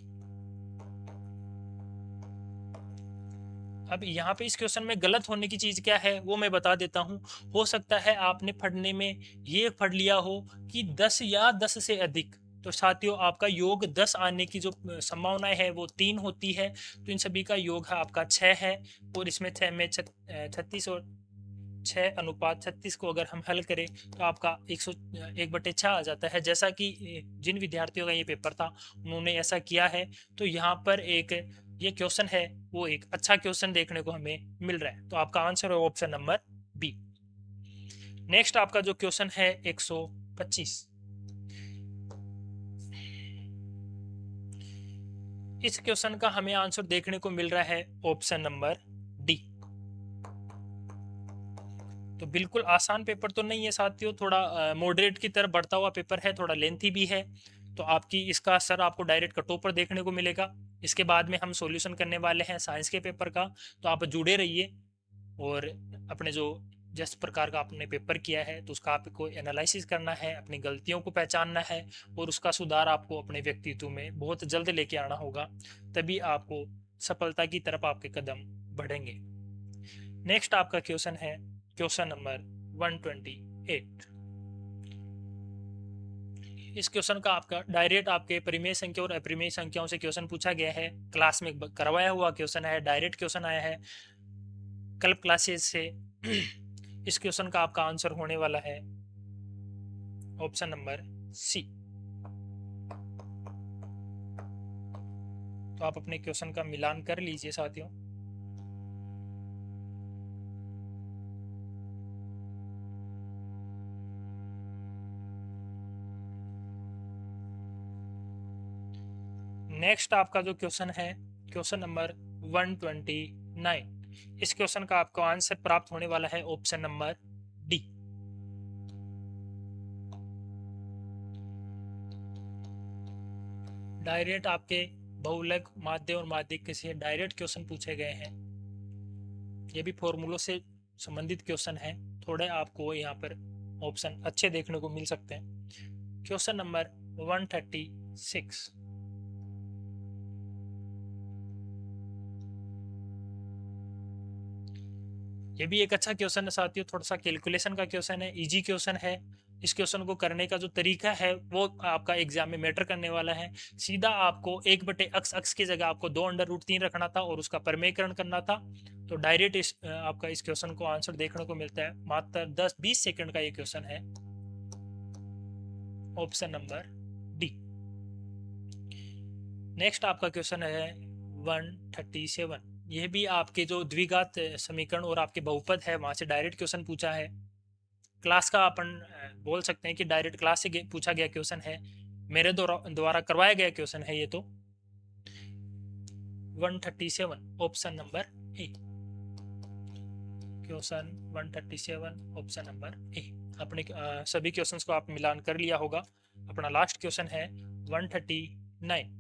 अब यहाँ पे इस क्वेश्चन में गलत होने की चीज क्या है वो मैं बता देता हूँ। हो सकता है आपने पढ़ने में ये पढ़ लिया हो कि 10 या 10 से अधिक। तो साथियों आपका योग 10 आने की जो संभावनाएं है वो 3 होती है। तो इन सभी का योग है आपका 6 है, और इसमें 6 में 36 और 6:36 को अगर हम हल करें तो आपका 1/6 आ जाता है। जैसा कि जिन विद्यार्थियों का ये पेपर था उन्होंने ऐसा किया है। तो यहाँ पर एक ये क्वेश्चन है वो एक अच्छा क्वेश्चन देखने को हमें मिल रहा है। तो आपका आंसर है ऑप्शन नंबर बी। नेक्स्ट आपका जो क्वेश्चन है 125। इस क्वेश्चन का हमें आंसर देखने को मिल रहा है ऑप्शन नंबर डी। तो बिल्कुल आसान पेपर तो नहीं है साथियों, थोड़ा मॉडरेट की तरफ बढ़ता हुआ पेपर है, थोड़ा लेंथी भी है। तो आपकी इसका सर आपको डायरेक्ट कट ऑफ पर देखने को मिलेगा। इसके बाद में हम सॉल्यूशन करने वाले हैं साइंस के पेपर का। तो आप जुड़े रहिए और अपने जो जिस प्रकार का आपने पेपर किया है तो उसका आपको एनालिसिस करना है, अपनी गलतियों को पहचानना है और उसका सुधार आपको अपने व्यक्तित्व में बहुत जल्द लेके आना होगा। तभी आपको सफलता की तरफ आपके कदम बढ़ेंगे। नेक्स्ट आपका क्वेश्चन है क्वेश्चन नंबर 128। इस क्वेश्चन का आपका डायरेक्ट आपके परिमेय संख्या और अपरिमेय संख्याओं से क्वेश्चन पूछा गया है। क्लास में करवाया हुआ क्वेश्चन है, डायरेक्ट क्वेश्चन आया है कल्प क्लासेस से। इस क्वेश्चन का आपका आंसर होने वाला है ऑप्शन नंबर सी। तो आप अपने क्वेश्चन का मिलान कर लीजिए साथियों। नेक्स्ट आपका जो क्वेश्चन है क्वेश्चन नंबर 129। इस क्वेश्चन का आपको आंसर प्राप्त होने वाला है ऑप्शन नंबर डी। डायरेक्ट आपके बहुलक माध्य और माध्यिक से डायरेक्ट क्वेश्चन पूछे गए हैं। ये भी फॉर्मूलों से संबंधित क्वेश्चन है। थोड़े आपको यहाँ पर ऑप्शन अच्छे देखने को मिल सकते हैं। Question number 136। ये भी एक अच्छा क्वेश्चन है साथियों, थोड़ा सा कैलकुलेशन का क्वेश्चन है, इजी क्वेश्चन है। इस क्वेश्चन को करने का जो तरीका है वो आपका एग्जाम में मैटर करने वाला है। सीधा आपको 1/x की जगह आपको 2√3 रखना था और उसका परमेयकरण करना था। तो डायरेक्ट आपका इस क्वेश्चन को आंसर देखने को मिलता है। मात्र 10-20 सेकंड का ये क्वेश्चन है, ऑप्शन नंबर डी। नेक्स्ट आपका क्वेश्चन है 137। यह भी आपके जो द्विघात समीकरण और आपके बहुपद है वहां से डायरेक्ट क्वेश्चन पूछा है। क्लास का अपन बोल सकते हैं कि डायरेक्ट क्लास से पूछा गया क्वेश्चन है, मेरे द्वारा करवाया गया क्वेश्चन है ये। तो 137 option number A. Question 137 option number A. अपने सभी क्वेश्चंस को आप मिलान कर लिया होगा। अपना लास्ट क्वेश्चन है 139।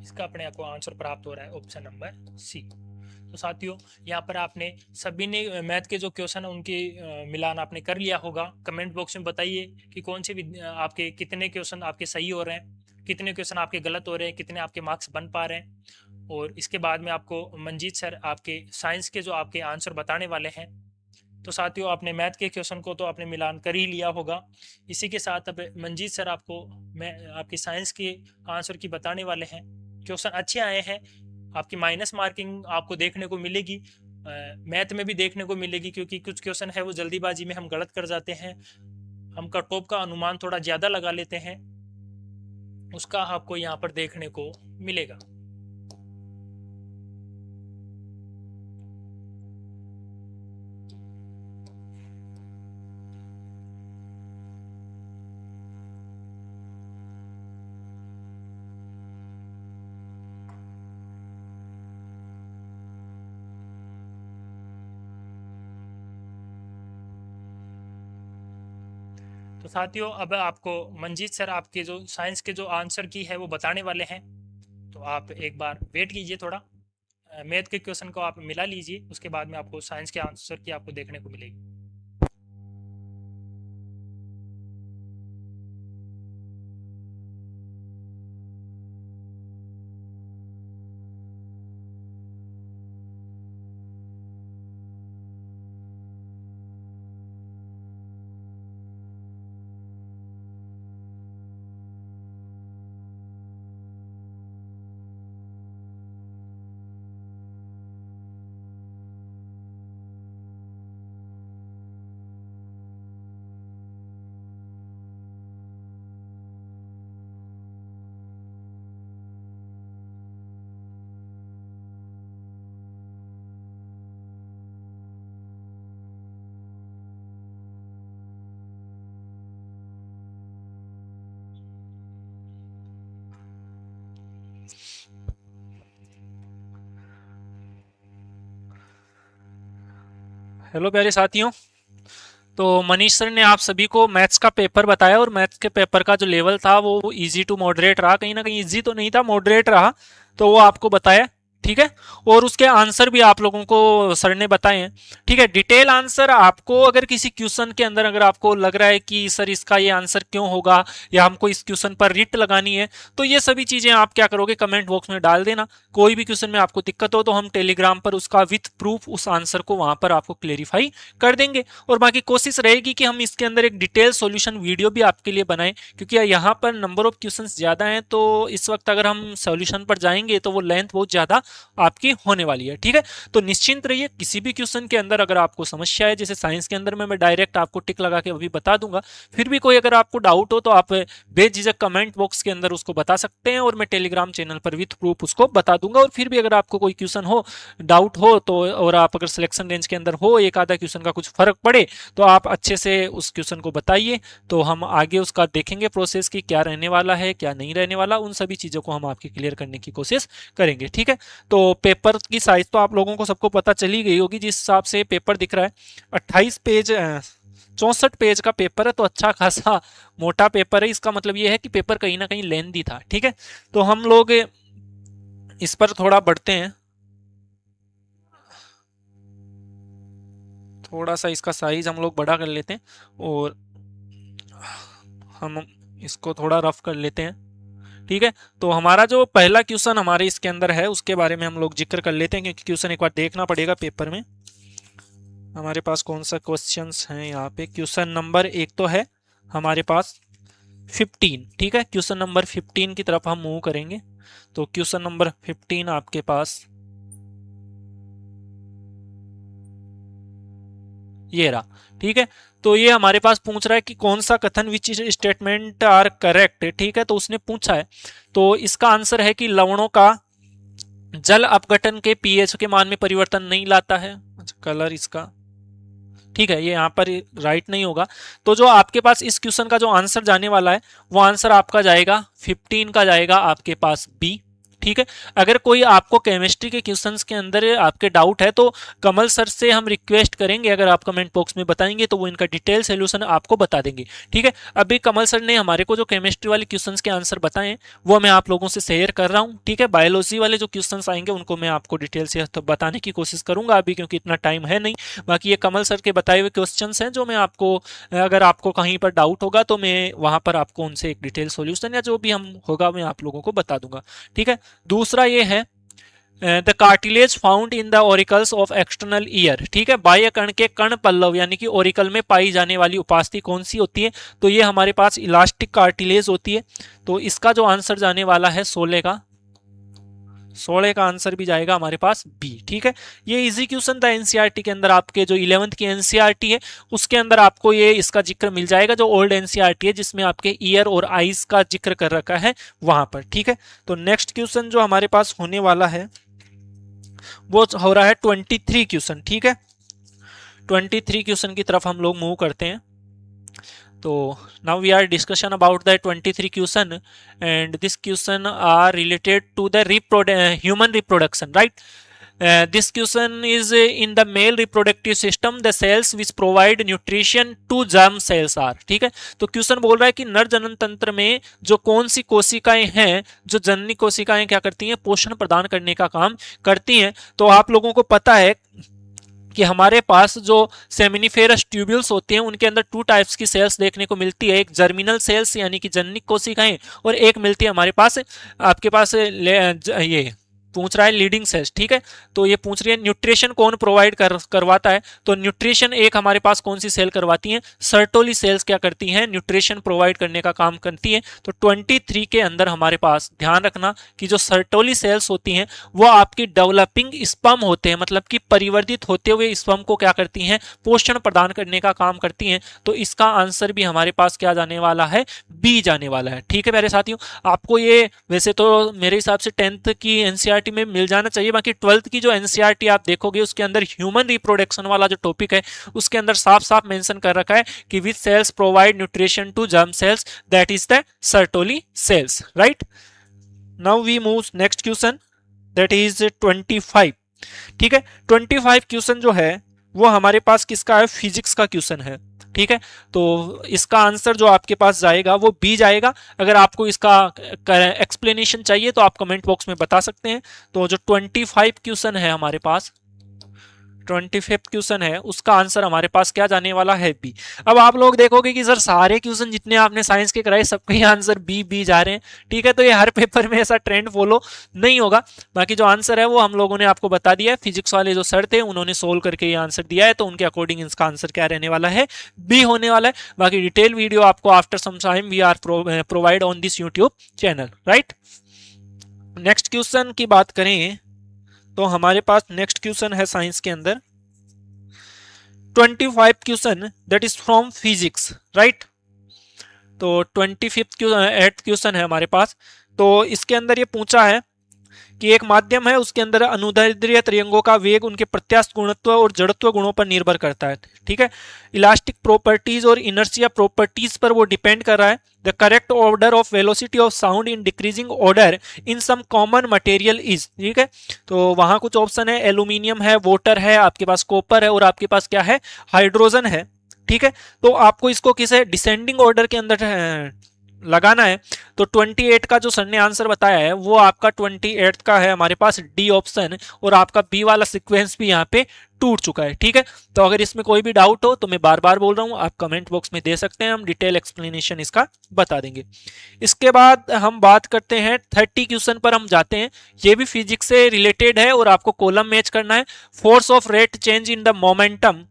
इसका अपने आपको आंसर प्राप्त हो रहा है ऑप्शन नंबर सी। तो साथियों यहाँ पर आपने सभी ने मैथ के जो क्वेश्चन है उनके मिलान आपने कर लिया होगा। कमेंट बॉक्स में बताइए कि कौन से आपके कितने क्वेश्चन आपके सही हो रहे हैं, कितने क्वेश्चन आपके गलत हो रहे हैं, कितने आपके मार्क्स बन पा रहे हैं। और इसके बाद में आपको मंजीत सर आपके साइंस के जो आपके आंसर बताने वाले हैं। तो साथियों आपने मैथ के क्वेश्चन को तो आपने मिलान कर ही लिया होगा। इसी के साथ अब मंजीत सर आपको मैं आपकी साइंस के आंसर की बताने वाले हैं। क्वेश्चन अच्छे आए हैं, आपकी माइनस मार्किंग आपको देखने को मिलेगी, मैथ में भी देखने को मिलेगी, क्योंकि कुछ क्वेश्चन है वो जल्दीबाजी में हम गलत कर जाते हैं, हम कट ऑफ का अनुमान थोड़ा ज़्यादा लगा लेते हैं, उसका आपको यहाँ पर देखने को मिलेगा। तो साथियों अब आपको मंजीत सर आपके जो साइंस के जो आंसर की है वो बताने वाले हैं, तो आप एक बार वेट कीजिए थोड़ा, मैथ के क्वेश्चन को आप मिला लीजिए, उसके बाद में आपको साइंस के आंसर की आपको देखने को मिलेगी। हेलो प्यारे साथियों, तो मनीष सर ने आप सभी को मैथ्स का पेपर बताया और मैथ्स के पेपर का जो लेवल था वो इजी टू मॉडरेट रहा, कहीं ना कहीं इजी तो नहीं था, मॉडरेट रहा, तो वो आपको बताया। ठीक है, और उसके आंसर भी आप लोगों को सर ने बताए हैं। ठीक है, डिटेल आंसर आपको अगर किसी क्वेश्चन के अंदर अगर आपको लग रहा है कि सर इसका ये आंसर क्यों होगा या हमको इस क्वेश्चन पर रिट लगानी है, तो ये सभी चीजें आप क्या करोगे, कमेंट बॉक्स में डाल देना। कोई भी क्वेश्चन में आपको दिक्कत हो तो हम टेलीग्राम पर उसका विथ प्रूफ उस आंसर को वहां पर आपको क्लेरिफाई कर देंगे। और बाकी कोशिश रहेगी कि हम इसके अंदर एक डिटेल सॉल्यूशन वीडियो भी आपके लिए बनाएं, क्योंकि यहाँ पर नंबर ऑफ क्वेश्चंस ज़्यादा हैं, तो इस वक्त अगर हम सॉल्यूशन पर जाएंगे तो वो लेंथ बहुत ज़्यादा आपकी होने वाली है। ठीक है, तो निश्चिंत रहिए, किसी भी क्वेश्चन के अंदर अगर आपको समस्या है, जैसे साइंस के अंदर में मैं डायरेक्ट आपको टिक लगा के अभी बता दूंगा, फिर भी कोई अगर आपको डाउट हो तो आप बेझिझक कमेंट बॉक्स के अंदर उसको बता सकते हैं और मैं टेलीग्राम चैनल पर विथ प्रूफ उसको बता दूंगा। और फिर भी अगर आपको कोई क्वेश्चन हो, डाउट हो तो, और आप अगर सिलेक्शन रेंज के अंदर हो, एक आधा क्वेश्चन का कुछ फर्क पड़े, तो आप अच्छे से उस क्वेश्चन को बताइए, तो हम आगे उसका देखेंगे प्रोसेस की क्या रहने वाला है क्या नहीं रहने वाला, उन सभी चीज़ों को हम आपकी क्लियर करने की कोशिश करेंगे। ठीक है, तो पेपर की साइज तो आप लोगों को सबको पता चली गई होगी, जिस हिसाब से पेपर दिख रहा है 28 पेज 64 पेज का पेपर है, तो अच्छा खासा मोटा पेपर है। इसका मतलब ये है कि पेपर कहीं ना कहीं लेंथी था। ठीक है, तो हम लोग इस पर थोड़ा बढ़ते हैं, थोड़ा सा इसका साइज हम लोग बड़ा कर लेते हैं और हम इसको थोड़ा रफ कर लेते हैं। ठीक है, तो हमारा जो पहला क्वेश्चन हमारे इसके अंदर है उसके बारे में हम लोग जिक्र कर लेते हैं, क्योंकि क्वेश्चन एक बार देखना पड़ेगा पेपर में हमारे पास कौन सा क्वेश्चंस हैं। यहाँ पे क्वेश्चन नंबर एक तो है हमारे पास 15। ठीक है, क्वेश्चन नंबर 15 की तरफ हम मूव करेंगे। तो क्वेश्चन नंबर 15 आपके पास ये रहा। ठीक है, तो ये हमारे पास पूछ रहा है कि कौन सा कथन विच स्टेटमेंट आर करेक्ट। ठीक है, तो उसने पूछा है, तो इसका आंसर है कि लवणों का जल अपघटन के पीएच के मान में परिवर्तन नहीं लाता है। अच्छा, कलर इसका ठीक है, ये यहाँ पर राइट नहीं होगा। तो जो आपके पास इस क्वेश्चन का जो आंसर जाने वाला है वो आंसर आपका जाएगा 15 का जाएगा आपके पास बी। ठीक है, अगर कोई आपको केमिस्ट्री के क्वेश्चंस के अंदर आपके डाउट है तो कमल सर से हम रिक्वेस्ट करेंगे, अगर आप कमेंट बॉक्स में बताएंगे तो वो इनका डिटेल सोल्यूशन आपको बता देंगे। ठीक है, अभी कमल सर ने हमारे को जो केमिस्ट्री वाले क्वेश्चंस के आंसर बताए वो मैं आप लोगों से शेयर कर रहा हूँ। ठीक है, बायोलॉजी वाले जो क्वेश्चंस आएंगे उनको मैं आपको डिटेल से तो बताने की कोशिश करूंगा अभी, क्योंकि इतना टाइम है नहीं। बाकी ये कमल सर के बताए हुए क्वेश्चंस हैं जो मैं आपको, अगर आपको कहीं पर डाउट होगा तो मैं वहां पर आपको उनसे एक डिटेल सोल्यूशन या जो भी हम होगा मैं आप लोगों को बता दूंगा। ठीक है, दूसरा ये है the cartilage found in the oracles of external ear. ठीक है, बाह्य कण के कण पल्लव यानी कि ओरिकल में पाई जाने वाली उपास्थि कौन सी होती है, तो ये हमारे पास इलास्टिक कार्टिलेज होती है। तो इसका जो आंसर जाने वाला है 16 का 16 का आंसर भी जाएगा हमारे पास बी। ठीक है, ये इजी क्वेश्चन था एनसीईआरटी के अंदर, आपके जो 11th की एनसीईआरटी है उसके अंदर आपको ये इसका जिक्र मिल जाएगा, जो ओल्ड एनसीईआरटी है जिसमें आपके ईयर और आईज का जिक्र कर रखा है वहां पर। ठीक है, तो नेक्स्ट क्वेश्चन जो हमारे पास होने वाला है वो हो रहा है 23 क्वेश्चन। ठीक है, 23 क्वेश्चन की तरफ हम लोग मूव करते हैं। तो now we are discussion about the 23 question, and this question are related to the human reproduction, right? This question is in the male reproductive system, the cells which provide nutrition to germ cells are। ठीक है, तो क्वेश्चन बोल रहा है कि नर जनन तंत्र में जो कौन सी कोशिकाएं हैं, जो जननी कोशिकाएं क्या करती हैं, पोषण प्रदान करने का काम करती हैं। तो आप लोगों को पता है कि हमारे पास जो सेमिनिफेरस ट्यूब्यूल्स होते हैं उनके अंदर 2 टाइप्स की सेल्स देखने को मिलती है, एक जर्मिनल सेल्स यानी कि जननिक कोशिकाएं, और एक मिलती है हमारे पास, आपके पास ये पूछ रहा है लीडिंग सेल्स। ठीक है, तो ये पूछ रही है न्यूट्रिशन कौन प्रोवाइड करवाता है, तो न्यूट्रिशन एक हमारे पास कौन सी सेल करवाती है, सर्टोली सेल्स क्या करती हैं, न्यूट्रिशन प्रोवाइड करने का काम करती है। तो 23 के अंदर हमारे पास ध्यान रखना कि जो सर्टोली सेल्स होती हैं वो आपकी डेवलपिंग स्पर्म होते हैं, मतलब कि परिवर्तित होते हुए स्पर्म को क्या करती हैं, पोषण प्रदान करने का काम करती हैं। तो इसका आंसर भी हमारे पास क्या जाने वाला है, बी जाने वाला है। ठीक है मेरे साथियों, आपको ये वैसे तो मेरे हिसाब से 10th की एनसीईआरटी में मिल जाना चाहिए, बाकी 12th की जो एनसीईआरटी आप देखोगे उसके अंदर ह्यूमन रिप्रोडक्शन वाला जो टॉपिक है उसके अंदर साफ साफ मेंशन कर रखा है कि which cells provide nutrition to germ cells, that is the Sertoli cells, right. Now we move next question, that is 25। ठीक है, 25 क्वेश्चन जो है वो हमारे पास किसका है, फिजिक्स का क्वेश्चन है। ठीक है, तो इसका आंसर जो आपके पास जाएगा वो बी जाएगा। अगर आपको इसका एक्सप्लेनेशन चाहिए तो आप कमेंट बॉक्स में बता सकते हैं। तो जो 25 क्वेश्चन है हमारे पास, 25 क्वेश्चन है उसका आंसर हमारे पास क्या जाने वाला है, बी। अब आप लोग देखोगे कि सर सारे क्वेश्चन जितने आपने साइंस के कराए सबके ही आंसर बी बी जा रहे हैं। ठीक है, तो ये हर पेपर में ऐसा ट्रेंड फॉलो नहीं होगा, बाकी जो आंसर है वो हम लोगों ने आपको बता दिया है। फिजिक्स वाले जो सर थे उन्होंने सोल्व करके ये आंसर दिया है, तो उनके अकॉर्डिंग इसका आंसर क्या रहने वाला है, बी होने वाला है। बाकी डिटेल वीडियो आपको after some time we are provide on this YouTube channel, right. Next question की बात करें तो हमारे पास नेक्स्ट क्वेश्चन है साइंस के अंदर 25 question, that is from physics, right. तो 25th क्वेश्चन है हमारे पास। तो इसके अंदर ये पूछा है कि एक माध्यम है उसके अंदर अनुदैर्ध्य तरंगों का वेग उनके प्रत्यास्थ गुणत्व और जड़त्व गुणों पर निर्भर करता है। ठीक है, इलास्टिक प्रॉपर्टीज और इनर्शिया प्रॉपर्टीज पर वो डिपेंड कर रहा है। The correct order of velocity of sound in decreasing order in some common material is. ठीक है, तो वहां कुछ ऑप्शन है, एल्यूमिनियम है, वाटर है, आपके पास कॉपर है और आपके पास क्या है, हाइड्रोजन है। ठीक है, तो आपको इसको किसे डिसेंडिंग ऑर्डर के अंदर लगाना है। तो 28 का जो सर ने आंसर बताया है वो आपका 28 का है हमारे पास डी ऑप्शन, और आपका बी वाला सीक्वेंस भी यहाँ पे टूट चुका है। ठीक है, तो अगर इसमें कोई भी डाउट हो तो मैं बार बार बोल रहा हूँ, आप कमेंट बॉक्स में दे सकते हैं, हम डिटेल एक्सप्लेनेशन इसका बता देंगे। इसके बाद हम बात करते हैं 30 क्वेश्चन पर हम जाते हैं। ये भी फिजिक्स से रिलेटेड है और आपको कॉलम मैच करना है। Force of rate change in the momentum.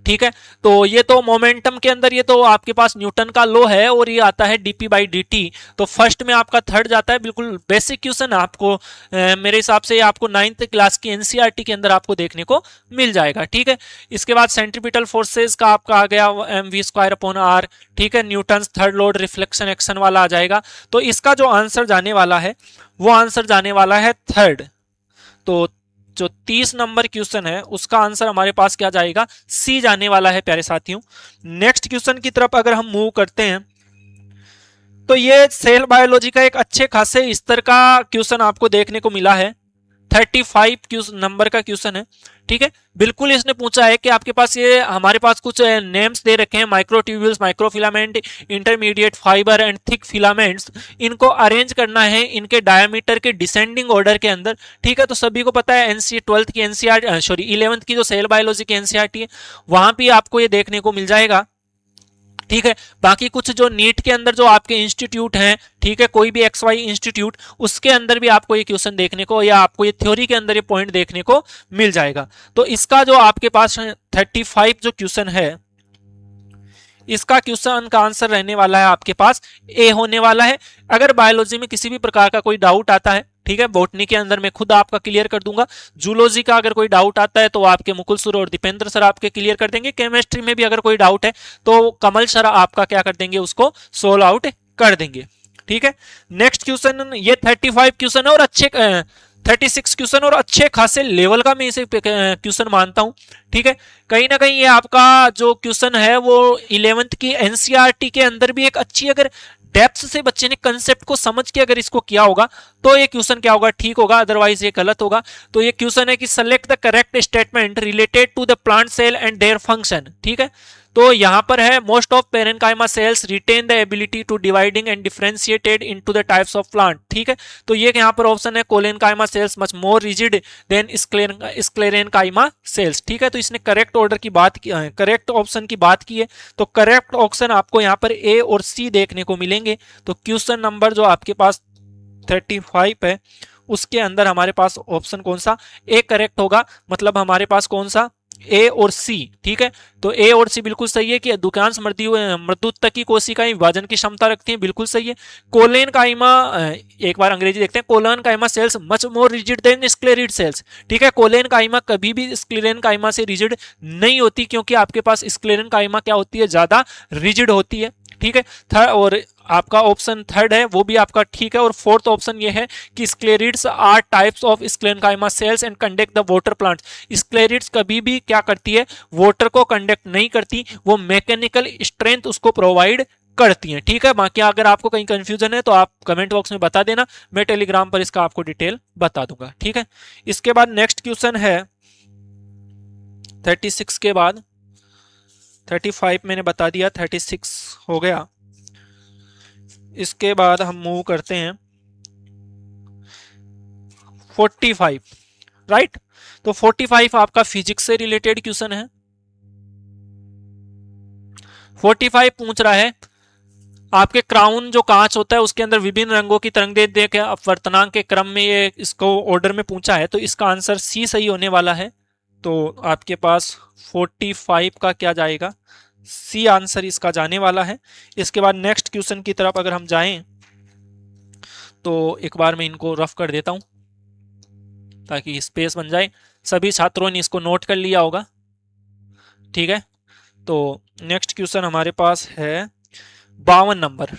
ठीक है, तो ये तो मोमेंटम के अंदर ये तो आपके पास न्यूटन का लॉ है और ये आता है डीपी बाई डी। तो फर्स्ट में आपका थर्ड जाता है, बिल्कुल बेसिक क्वेश्चन आपको मेरे हिसाब से आपको 9th क्लास की एनसीईआरटी के अंदर आपको देखने को मिल जाएगा। ठीक है, इसके बाद सेंट्रीपिटल फोर्सेस का आपका आ गया mv²/r। ठीक है, Newton third law reflection action वाला आ जाएगा। तो इसका जो आंसर जाने वाला है वो आंसर जाने वाला है थर्ड। तो जो 30 नंबर क्वेश्चन है उसका आंसर हमारे पास क्या जाएगा, सी जाने वाला है प्यारे साथियों। नेक्स्ट क्वेश्चन की तरफ अगर हम मूव करते हैं तो ये सेल बायोलॉजी का एक अच्छे खासे स्तर का क्वेश्चन आपको देखने को मिला है। 35 नंबर का क्वेश्चन है। ठीक है, बिल्कुल इसने पूछा है कि आपके पास ये हमारे पास कुछ नेम्स दे रखे हैं, microtubules, microfilament, intermediate fibre and thick filaments. इनको अरेंज करना है इनके डायमीटर के डिसेंडिंग ऑर्डर के अंदर। ठीक है, तो सभी को पता है 12th की एनसीईआरटी, सॉरी 11th की जो सेल बायोलॉजी की एनसीईआरटी है वहां भी आपको ये देखने को मिल जाएगा। ठीक है, बाकी कुछ जो नीट के अंदर जो आपके इंस्टीट्यूट हैं, ठीक है, कोई भी XY इंस्टीट्यूट, उसके अंदर भी आपको ये क्वेश्चन देखने को या आपको ये थ्योरी के अंदर ये पॉइंट देखने को मिल जाएगा। तो इसका जो आपके पास 35 जो क्वेश्चन है इसका क्वेश्चन का आंसर रहने वाला है आपके पास ए होने वाला है। अगर बायोलॉजी में किसी भी प्रकार का कोई डाउट आता है ठीक है, बॉटनी के अंदर मैं खुद आपका क्लियर कर दूंगा। जूलॉजी का अगर कोई डाउट आता है तो आपके मुकुल सर और दीपेंद्र सर आपके क्लियर कर देंगे। केमिस्ट्री में भी अगर कोई डाउट है तो कमल सर आपका क्या कर देंगे, उसको सोल्व आउट कर देंगे। ठीक है, नेक्स्ट क्वेश्चन, ये 35 क्वेश्चन है और अच्छे 36 क्वेश्चन और अच्छे खासे लेवल का मैं इसे क्वेश्चन मानता हूं। ठीक है, कहीं ना कहीं ये आपका जो क्वेश्चन है वो 11th की एनसीईआरटी के अंदर भी एक अच्छी, अगर डेप्थ से बच्चे ने कंसेप्ट को समझ के अगर इसको किया होगा तो ये क्वेश्चन क्या होगा, ठीक होगा, अदरवाइज ये गलत होगा। तो ये क्वेश्चन है कि select the correct statement related to the plant cell and their function. ठीक है, तो यहां पर है most of parenchyma cells retain the ability to dividing and differentiated into the types of plant. ठीक है, तो ये यहां पर ऑप्शन है collenchyma cells much more rigid than sclerenchyma cells. ठीक है, तो इसने करेक्ट ऑर्डर की बात की, करेक्ट ऑप्शन की बात की है। तो करेक्ट ऑप्शन आपको यहां पर ए और सी देखने को मिलेंगे। तो क्वेश्चन नंबर जो आपके पास 35 है उसके अंदर हमारे पास ऑप्शन कौन सा, ए करेक्ट होगा। मतलब हमारे पास कौन सा, ए और सी। ठीक है, तो ए और सी बिल्कुल सही है कि अधिकांश मृदुत्तकी कोशिकाएं विभाजन की क्षमता रखती हैं, बिल्कुल सही है। कोलेन काइमा, एक बार अंग्रेजी देखते हैं, collenchyma cells much more rigid than sclereid cells. ठीक है, कोलेन काइमा कभी भी स्क्लेरेन काइमा से रिजिड नहीं होती, क्योंकि आपके पास स्क्लेरेन काइमा क्या होती है, ज्यादा रिजिड होती है। ठीक है, थर्ड और आपका ऑप्शन थर्ड है वो भी आपका ठीक है। और फोर्थ ऑप्शन ये है कि sclereids are types of sclerenchyma cells and conduct the water plants. Sclereids कभी भी क्या करती है, वाटर को कंडक्ट नहीं करती, वो मैकेनिकल स्ट्रेंथ उसको प्रोवाइड करती हैं। ठीक है, बाकी अगर आपको कहीं कंफ्यूजन है तो आप कमेंट बॉक्स में बता देना, मैं टेलीग्राम पर इसका आपको डिटेल बता दूंगा। ठीक है, इसके बाद नेक्स्ट क्वेश्चन है 36 के बाद, 35 मैंने बता दिया, 36 हो गया। इसके बाद हम मूव करते हैं 45, राइट। तो 45 आपका फिजिक्स से रिलेटेड क्वेश्चन है। 45 पूछ रहा है आपके क्राउन जो कांच होता है उसके अंदर विभिन्न रंगों की तरंगें देख अपवर्तनांक के क्रम में ये इसको ऑर्डर में पूछा है, तो इसका आंसर सी सही होने वाला है। तो आपके पास 45 का क्या जाएगा, सी आंसर इसका जाने वाला है। इसके बाद नेक्स्ट क्वेश्चन की तरफ अगर हम जाएं तो एक बार मैं इनको रफ कर देता हूं ताकि स्पेस बन जाए। सभी छात्रों ने इसको नोट कर लिया होगा। ठीक है, तो नेक्स्ट क्वेश्चन हमारे पास है 52 नंबर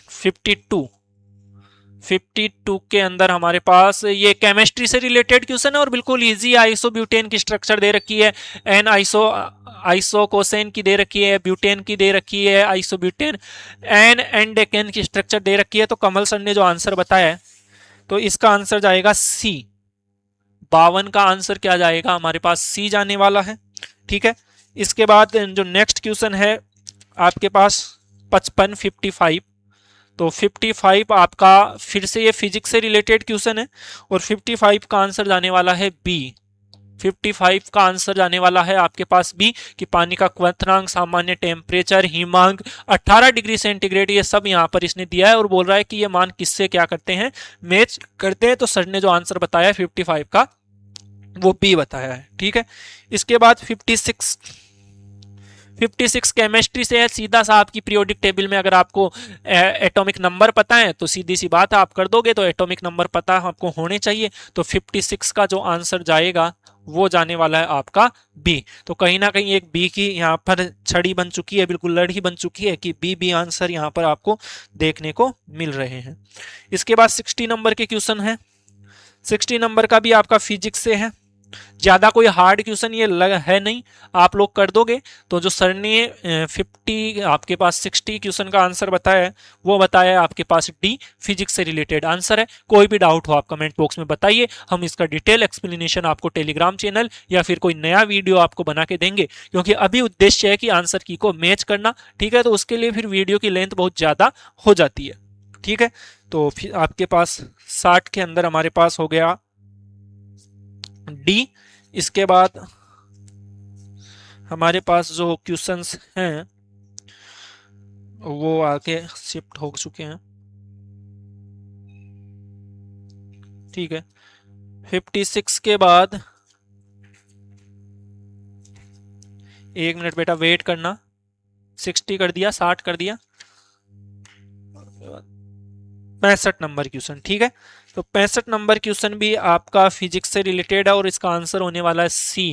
52 के अंदर हमारे पास ये केमिस्ट्री से रिलेटेड क्वेश्चन है और बिल्कुल इजी। आइसोब्यूटेन की स्ट्रक्चर दे रखी है, एन आइसोकोसेन की दे रखी है, ब्यूटेन की दे रखी है, आइसोब्यूटेन एन एंडेकेन की स्ट्रक्चर दे रखी है। तो कमल सर ने जो आंसर बताया है तो इसका आंसर जाएगा सी। 52 का आंसर क्या जाएगा, हमारे पास सी जाने वाला है। ठीक है, इसके बाद जो नेक्स्ट क्वेश्चन है आपके पास 55 तो 55 आपका फिर से ये फिजिक्स से रिलेटेड क्वेश्चन है और 55 का आंसर जाने वाला है बी। 55 का आंसर जाने वाला है आपके पास बी कि पानी का क्वथनांक, सामान्य टेम्परेचर, हिमांक 18 डिग्री सेंटीग्रेड, ये सब यहाँ पर इसने दिया है और बोल रहा है कि ये मान किससे क्या करते हैं, मैच करते हैं। तो सर ने जो आंसर बताया 55 का वो बी बताया है। ठीक है, इसके बाद 56 केमिस्ट्री से है, सीधा सा आपकी पीरियोडिक टेबल में अगर आपको एटॉमिक नंबर पता है तो सीधी सी बात है आप कर दोगे, तो एटॉमिक नंबर पता आपको होने चाहिए। तो 56 का जो आंसर जाएगा वो जाने वाला है आपका बी। तो कहीं ना कहीं एक बी की यहाँ पर छड़ी बन चुकी है, बिल्कुल लड़ी बन चुकी है कि बी आंसर यहाँ पर आपको देखने को मिल रहे हैं। इसके बाद 60 नंबर के क्वेश्चन है। 60 नंबर का भी आपका फिजिक्स से है, ज्यादा कोई हार्ड क्वेश्चन ये है नहीं, आप लोग कर दोगे। तो जो सर ने 50 आपके पास 60 क्वेश्चन का आंसर बताया है वो बताया है आपके पास डी, फिजिक्स से रिलेटेड आंसर है। कोई भी डाउट हो आप कमेंट बॉक्स में बताइए, हम इसका डिटेल एक्सप्लेनेशन आपको टेलीग्राम चैनल या फिर कोई नया वीडियो आपको बना के देंगे, क्योंकि अभी उद्देश्य है कि आंसर की को मैच करना। ठीक है, तो उसके लिए फिर वीडियो की लेंथ बहुत ज्यादा हो जाती है। ठीक है, तो फिर आपके पास 60 के अंदर हमारे पास हो गया डी। इसके बाद हमारे पास जो क्वेश्चंस हैं वो आगे शिफ्ट हो चुके हैं। ठीक है, 56 के बाद, एक मिनट बेटा वेट करना, 60 कर दिया, 60 कर दिया, 65 नंबर क्वेश्चन। ठीक है, तो 65 नंबर क्वेश्चन भी आपका फिजिक्स से रिलेटेड है और इसका आंसर होने वाला है सी,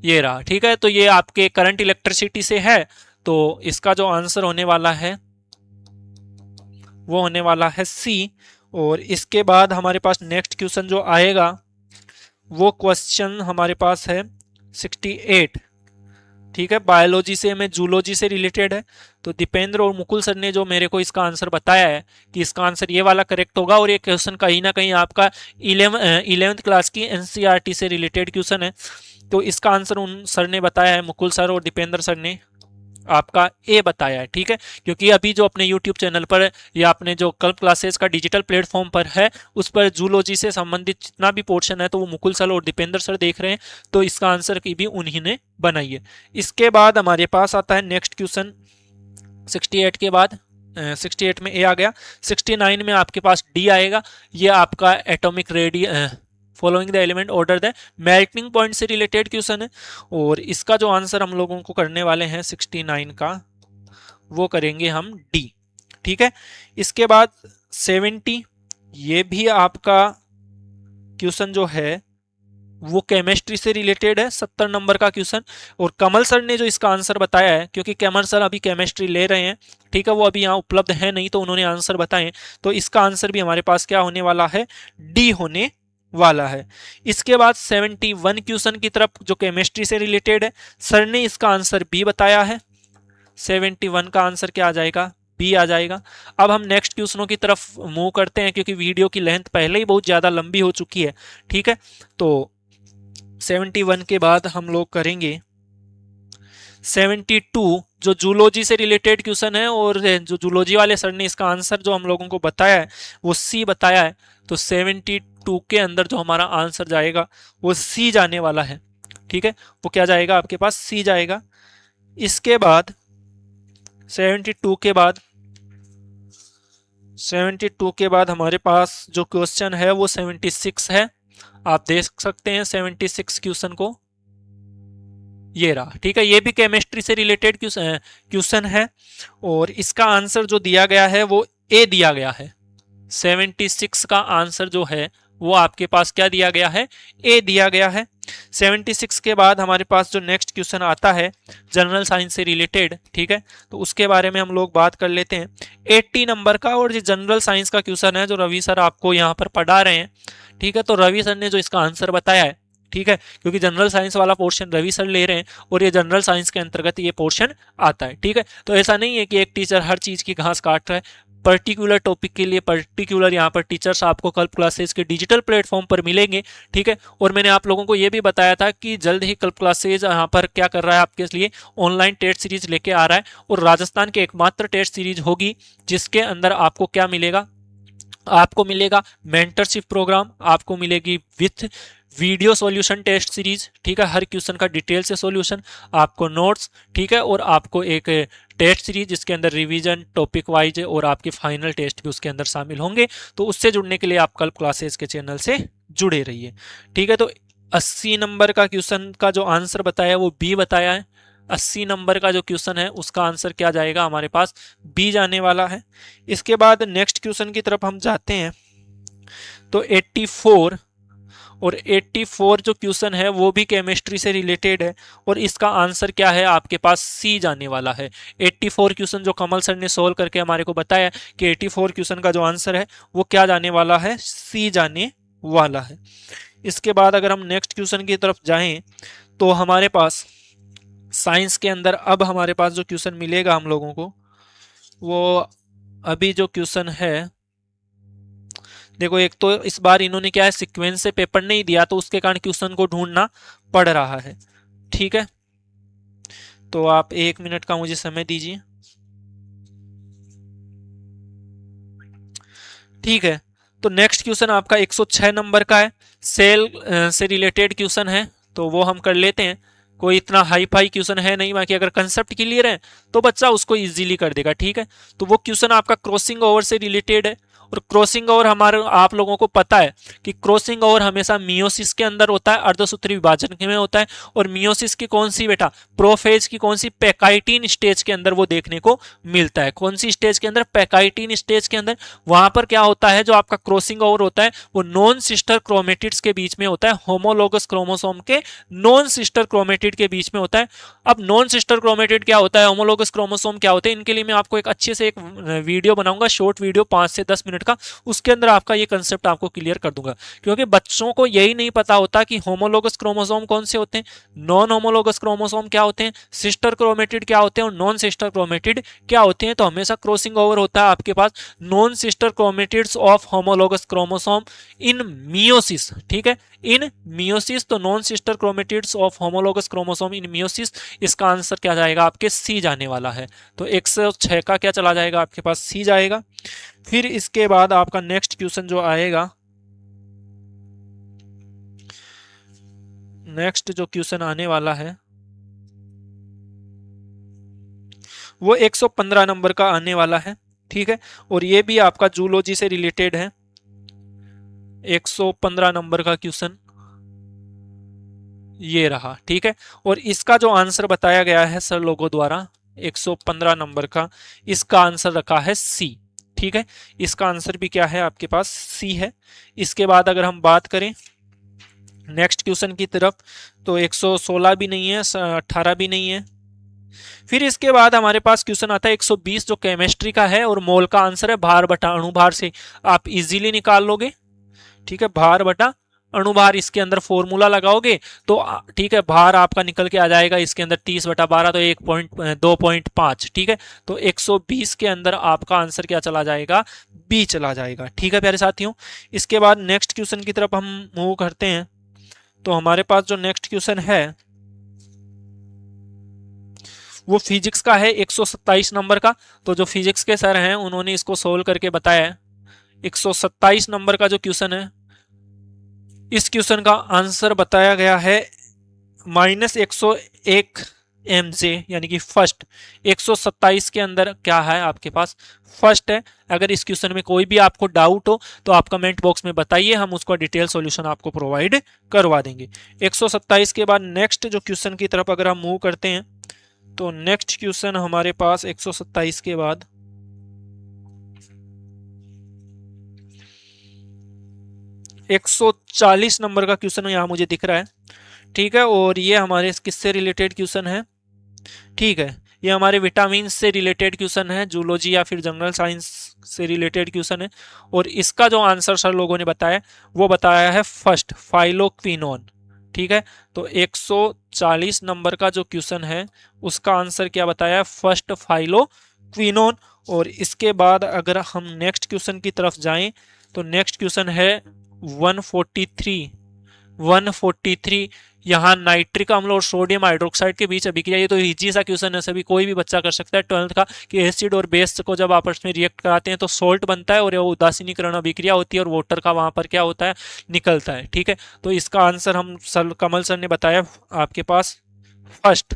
ये रहा। ठीक है, तो ये आपके करंट इलेक्ट्रिसिटी से है, तो इसका जो आंसर होने वाला है वो होने वाला है सी। और इसके बाद हमारे पास नेक्स्ट क्वेश्चन जो आएगा वो क्वेश्चन हमारे पास है 68। ठीक है, बायोलॉजी से में जूलॉजी से रिलेटेड है। तो दीपेंद्र और मुकुल सर ने जो मेरे को इसका आंसर बताया है कि इसका आंसर ये वाला करेक्ट होगा, और ये क्वेश्चन कहीं ना कहीं आपका 11th क्लास की एनसीईआरटी से रिलेटेड क्वेश्चन है। तो इसका आंसर उन सर ने बताया है, मुकुल सर और दीपेंद्र सर ने आपका ए बताया है। ठीक है, क्योंकि अभी जो अपने यूट्यूब चैनल पर या अपने जो कल्प क्लासेस का डिजिटल प्लेटफॉर्म पर है उस पर जूलॉजी से संबंधित जितना भी पोर्शन है तो वो मुकुल सर और दीपेंद्र सर देख रहे हैं, तो इसका आंसर की भी उन्हीं ने बनाई है। इसके बाद हमारे पास आता है नेक्स्ट क्वेश्चन 68 के बाद 68 में ए आ गया, 69 में आपके पास डी आएगा। ये आपका atomic ready following the element order the melting point से रिलेटेड क्वेश्चन है, और इसका जो आंसर हम लोगों को करने वाले हैं 69 का वो करेंगे हम डी। ठीक है, इसके बाद 70, ये भी आपका क्वेश्चन जो है वो केमिस्ट्री से रिलेटेड है, 70 नंबर का क्वेश्चन। और कमल सर ने जो इसका आंसर बताया है, क्योंकि कमल सर अभी केमिस्ट्री ले रहे हैं, ठीक है, वो अभी यहाँ उपलब्ध है नहीं, तो उन्होंने आंसर बताए, तो इसका आंसर भी हमारे पास क्या होने वाला है, डी होने वाला है। इसके बाद 71 क्वेश्चन की तरफ जो केमिस्ट्री से रिलेटेड है, सर ने इसका आंसर बी बताया है। 71 का आंसर क्या आ जाएगा, बी आ जाएगा। अब हम नेक्स्ट क्वेश्चनों की तरफ मूव करते हैं, क्योंकि वीडियो की लेंथ पहले ही बहुत ज़्यादा लंबी हो चुकी है। ठीक है, तो 71 के बाद हम लोग करेंगे 72, जो जूलॉजी से रिलेटेड क्वेश्चन है, और जो जूलॉजी वाले सर ने इसका आंसर जो हम लोगों को बताया है वो सी बताया है। तो 72 के अंदर जो हमारा आंसर जाएगा वो सी जाने वाला है। ठीक है, वो क्या जाएगा आपके पास, सी जाएगा। इसके बाद 72 के बाद 72 के बाद हमारे पास जो क्वेश्चन है वो 76 है। आप देख सकते हैं 76 क्वेश्चन को, ये रहा। ठीक है, ये भी केमिस्ट्री से रिलेटेड क्वेश्चन है, और इसका आंसर जो दिया गया है वो ए दिया गया है। 76 का आंसर जो है वो आपके पास क्या दिया गया है, ए दिया गया है। 76 के बाद हमारे पास जो नेक्स्ट क्वेश्चन आता है जनरल साइंस से रिलेटेड, ठीक है, तो उसके बारे में हम लोग बात कर लेते हैं। 80 नंबर का और ये जनरल साइंस का क्वेश्चन है जो रवि सर आपको यहाँ पर पढ़ा रहे हैं। ठीक है, तो रवि सर ने जो इसका आंसर बताया है, ठीक है, क्योंकि जनरल साइंस वाला पोर्शन रवि सर ले रहे हैं और ये जनरल साइंस के अंतर्गत ये पोर्शन आता है। ठीक है, तो ऐसा नहीं है कि एक टीचर हर चीज की घास काट रहा है, पर्टिकुलर टॉपिक के लिए पर्टिकुलर यहाँ पर टीचर्स आपको कल्प क्लासेस के डिजिटल प्लेटफॉर्म पर मिलेंगे। ठीक है, और मैंने आप लोगों को ये भी बताया था कि जल्द ही कल्प क्लासेस यहाँ पर क्या कर रहा है, आपके लिए ऑनलाइन टेस्ट सीरीज लेके आ रहा है, और राजस्थान की एकमात्र टेस्ट सीरीज होगी जिसके अंदर आपको क्या मिलेगा, आपको मिलेगा मेंटरशिप प्रोग्राम, आपको मिलेगी with video solution test series. ठीक है, हर क्वेश्चन का डिटेल से सॉल्यूशन, आपको नोट्स, ठीक है, और आपको एक टेस्ट सीरीज जिसके अंदर रिवीजन टॉपिक वाइज और आपके फाइनल टेस्ट भी उसके अंदर शामिल होंगे। तो उससे जुड़ने के लिए आप कल्प क्लासेस के चैनल से जुड़े रहिए। ठीक है, तो 80 नंबर का क्वेश्चन का जो आंसर बताया वो बी बताया है। 80 नंबर का जो क्वेश्चन है उसका आंसर क्या जाएगा हमारे पास, बी जाने वाला है। इसके बाद नेक्स्ट क्वेश्चन की तरफ हम जाते हैं, तो 84 और 84 जो क्वेश्चन है वो भी केमिस्ट्री से रिलेटेड है, और इसका आंसर क्या है आपके पास, सी जाने वाला है। 84 क्वेश्चन जो कमल सर ने सोल्व करके हमारे को बताया कि 84 क्वेश्चन का जो आंसर है वो क्या जाने वाला है, सी जाने वाला है। इसके बाद अगर हम नेक्स्ट क्वेश्चन की तरफ जाएं तो हमारे पास साइंस के अंदर अब हमारे पास जो क्वेश्चन मिलेगा हम लोगों को, वो अभी जो क्वेश्चन है, देखो एक तो इस बार इन्होंने क्या है, सीक्वेंस से पेपर नहीं दिया, तो उसके कारण क्वेश्चन को ढूंढना पड़ रहा है। ठीक है, तो आप 1 मिनट का मुझे समय दीजिए। ठीक है, तो नेक्स्ट क्वेश्चन आपका 106 नंबर का है, सेल से रिलेटेड क्वेश्चन है, तो वो हम कर लेते हैं। कोई इतना हाई फाई क्वेश्चन है नहीं, बाकी अगर कंसेप्ट क्लियर है तो बच्चा उसको इजीली कर देगा। ठीक है, तो वो क्वेश्चन आपका क्रॉसिंग ओवर से रिलेटेड है, और क्रॉसिंग ओवर हमारे आप लोगों को पता है कि क्रॉसिंग ओवर हमेशा मियोसिस के अंदर होता है, अर्धसूत्री विभाजन में होता है। और मियोसिस की कौन सी बेटा, प्रोफेज की कौन सी, पैकाइटिन स्टेज के अंदर वो देखने को मिलता है। कौन सी स्टेज के अंदर, पैकाइटिन स्टेज के अंदर। वहां पर क्या होता है, जो आपका क्रॉसिंग ओवर होता है वो नॉन सिस्टर क्रोमेटिड्स के बीच में होता है, होमोलोगस क्रोमोसोम के नॉन सिस्टर क्रोमेटिड के बीच में होता है। अब नॉन सिस्टर क्रोमेटिड क्या होता है, होमोलोगस क्रोमोसोम क्या होते हैं, इनके लिए मैं आपको एक अच्छे से एक वीडियो बनाऊंगा, शॉर्ट वीडियो 5 से 10 मिनट का, उसके अंदर आपका ये कंसेप्ट आपको क्लियर कर दूंगा। क्योंकि बच्चों को यही नहीं पता होता कि होमोलोगस क्रोमोसोम कौन से होते हैं, नॉन होमोलोगस क्रोमोसोम क्या होते हैं, सिस्टर क्रोमेटिड क्या होते हैं और नॉन सिस्टर क्रोमेटिड क्या होते हैं। तो हमेशा क्रॉसिंग ओवर होता है आपके पास non sister chromatids of homologous chromosome in meiosis, ठीक है, इन मियोसिस। तो non sister chromatids of homologous chromosome in meiosis, इसका आंसर क्या जाएगा आपके सी जाने वाला है। तो 106 का क्या चला जाएगा आपके पास, सी जाएगा। फिर इसके बाद आपका नेक्स्ट क्वेश्चन जो आएगा, नेक्स्ट जो क्वेश्चन आने वाला है वो 115 नंबर का आने वाला है, ठीक है। और ये भी आपका जूलॉजी से रिलेटेड है, 115 नंबर का क्वेश्चन ये रहा, ठीक है। और इसका जो आंसर बताया गया है सर लोगों द्वारा 115 नंबर का, इसका आंसर रखा है सी, ठीक है। इसका आंसर भी क्या है आपके पास, सी है। इसके बाद अगर हम बात करें नेक्स्ट क्वेश्चन की तरफ, तो 116 भी नहीं है, 18 भी नहीं है। फिर इसके बाद हमारे पास क्वेश्चन आता है 120 जो केमिस्ट्री का है, और मोल का आंसर है भार बटा अणुभार से आप इजीली निकाल लोगे, ठीक है। भार बटा अणुभार, इसके अंदर फॉर्मूला लगाओगे तो ठीक है, भार आपका निकल के आ जाएगा इसके अंदर 30/12, तो 2.5, ठीक है। तो 120 के अंदर आपका आंसर क्या चला जाएगा, बी चला जाएगा, ठीक है प्यारे साथियों। इसके बाद नेक्स्ट क्वेश्चन की तरफ हम मूव करते हैं। तो हमारे पास जो नेक्स्ट क्वेश्चन है वो फिजिक्स का है, 127 नंबर का। तो जो फिजिक्स के सर हैं उन्होंने इसको सोल्व करके बताया है। 127 नंबर का जो क्वेश्चन है, इस क्वेश्चन का आंसर बताया गया है -101 mj, यानी कि फर्स्ट। 127 के अंदर क्या है आपके पास, फर्स्ट है। अगर इस क्वेश्चन में कोई भी आपको डाउट हो तो आप कमेंट बॉक्स में बताइए, हम उसका डिटेल सॉल्यूशन आपको प्रोवाइड करवा देंगे। 127 के बाद नेक्स्ट जो क्वेश्चन की तरफ अगर हम मूव करते हैं, तो नेक्स्ट क्वेश्चन हमारे पास 127 के बाद 140 नंबर का क्वेश्चन यहाँ मुझे दिख रहा है, ठीक है। और ये हमारे किससे रिलेटेड क्वेश्चन है, ठीक है, ये हमारे विटामिन से रिलेटेड क्वेश्चन है, जूलॉजी या फिर जनरल साइंस से रिलेटेड क्वेश्चन है। और इसका जो आंसर सर लोगों ने बताया वो बताया है फर्स्ट, फाइलोक्विनोन, ठीक है। तो 140 नंबर का जो क्वेश्चन है उसका आंसर क्या बताया है, फर्स्ट फाइलोक्विनोन। और इसके बाद अगर हम नेक्स्ट क्वेश्चन की तरफ जाएं, तो नेक्स्ट क्वेश्चन है 143। यहाँ नाइट्रिक अम्ल और सोडियम हाइड्रोक्साइड के बीच अभिक्रिया, ये तो इजी सा क्वेश्चन है, सभी कोई भी बच्चा कर सकता है 12th का, कि एसिड और बेस को जब आपस में रिएक्ट कराते हैं तो सोल्ट बनता है, और वो उदासीनीकरण अभिक्रिया होती है और वाटर का वहां पर क्या होता है, निकलता है, ठीक है। तो इसका आंसर हम सर कमल सर ने बताया आपके पास फर्स्ट,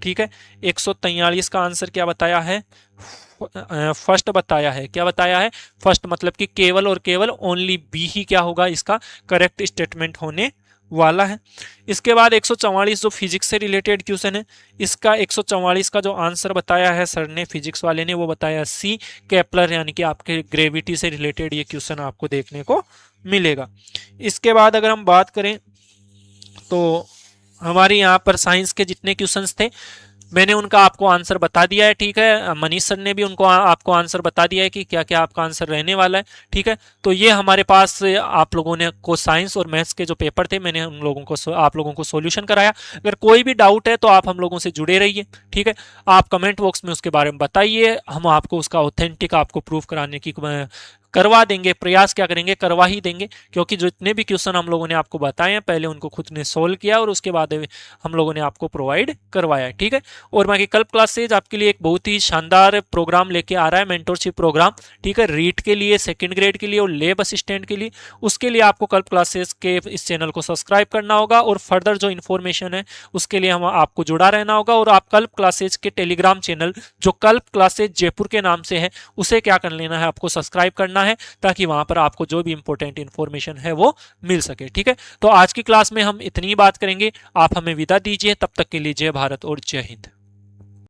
ठीक है। 143 का आंसर क्या बताया है, फर्स्ट बताया है। क्या बताया है, फर्स्ट, मतलब कि केवल और केवल ओनली बी ही क्या होगा इसका करेक्ट स्टेटमेंट होने वाला है। इसके बाद 144 जो फिजिक्स से रिलेटेड क्वेश्चन है, इसका 144 का जो आंसर बताया है सर ने, फिजिक्स वाले ने, वो बताया सी, केपलर, यानी कि आपके ग्रेविटी से रिलेटेड ये क्वेश्चन आपको देखने को मिलेगा। इसके बाद अगर हम बात करें तो हमारे यहाँ पर साइंस के जितने क्वेश्चंस थे मैंने उनका आपको आंसर बता दिया है, ठीक है। मनीष सर ने भी उनको आपको आंसर बता दिया है कि क्या क्या आपका आंसर रहने वाला है, ठीक है। तो ये हमारे पास आप लोगों ने को साइंस और मैथ्स के जो पेपर थे मैंने उन लोगों को आप लोगों को सॉल्यूशन कराया। अगर कोई भी डाउट है तो आप हम लोगों से जुड़े रहिए, ठीक है। आप कमेंट बॉक्स में उसके बारे में बताइए, हम आपको उसका ऑथेंटिक आपको प्रूफ कराने की करवा देंगे, प्रयास क्या करेंगे, करवा ही देंगे। क्योंकि जितने भी क्वेश्चन हम लोगों ने आपको बताए हैं पहले उनको खुद ने सोल्व किया और उसके बाद हम लोगों ने आपको प्रोवाइड करवाया, ठीक है। और बाकी कल क्लासेज आपके लिए एक बहुत ही शानदार प्रोग्राम लेके आ रहा है, मेंटरशिप प्रोग्राम, ठीक है। रीट के लिए, सेकंड ग्रेड के लिए और लैब असिस्टेंट के लिए। उसके लिए आपको कल क्लासेज के इस चैनल को सब्सक्राइब करना होगा और फर्दर जो इन्फॉर्मेशन है उसके लिए हम आपको जुड़ा रहना होगा। और आप कल क्लासेज के टेलीग्राम चैनल जो कल क्लासेज जयपुर के नाम से है उसे क्या कर लेना है, आपको सब्सक्राइब करना करना है, ताकि वहां पर आपको जो भी इंपॉर्टेंट इंफॉर्मेशन है वो मिल सके। ठीक है, तो आज की क्लास में हम इतनी ही बात करेंगे। आप हमें विदा दीजिए, तब तक के लिए जय भारत और जय हिंद।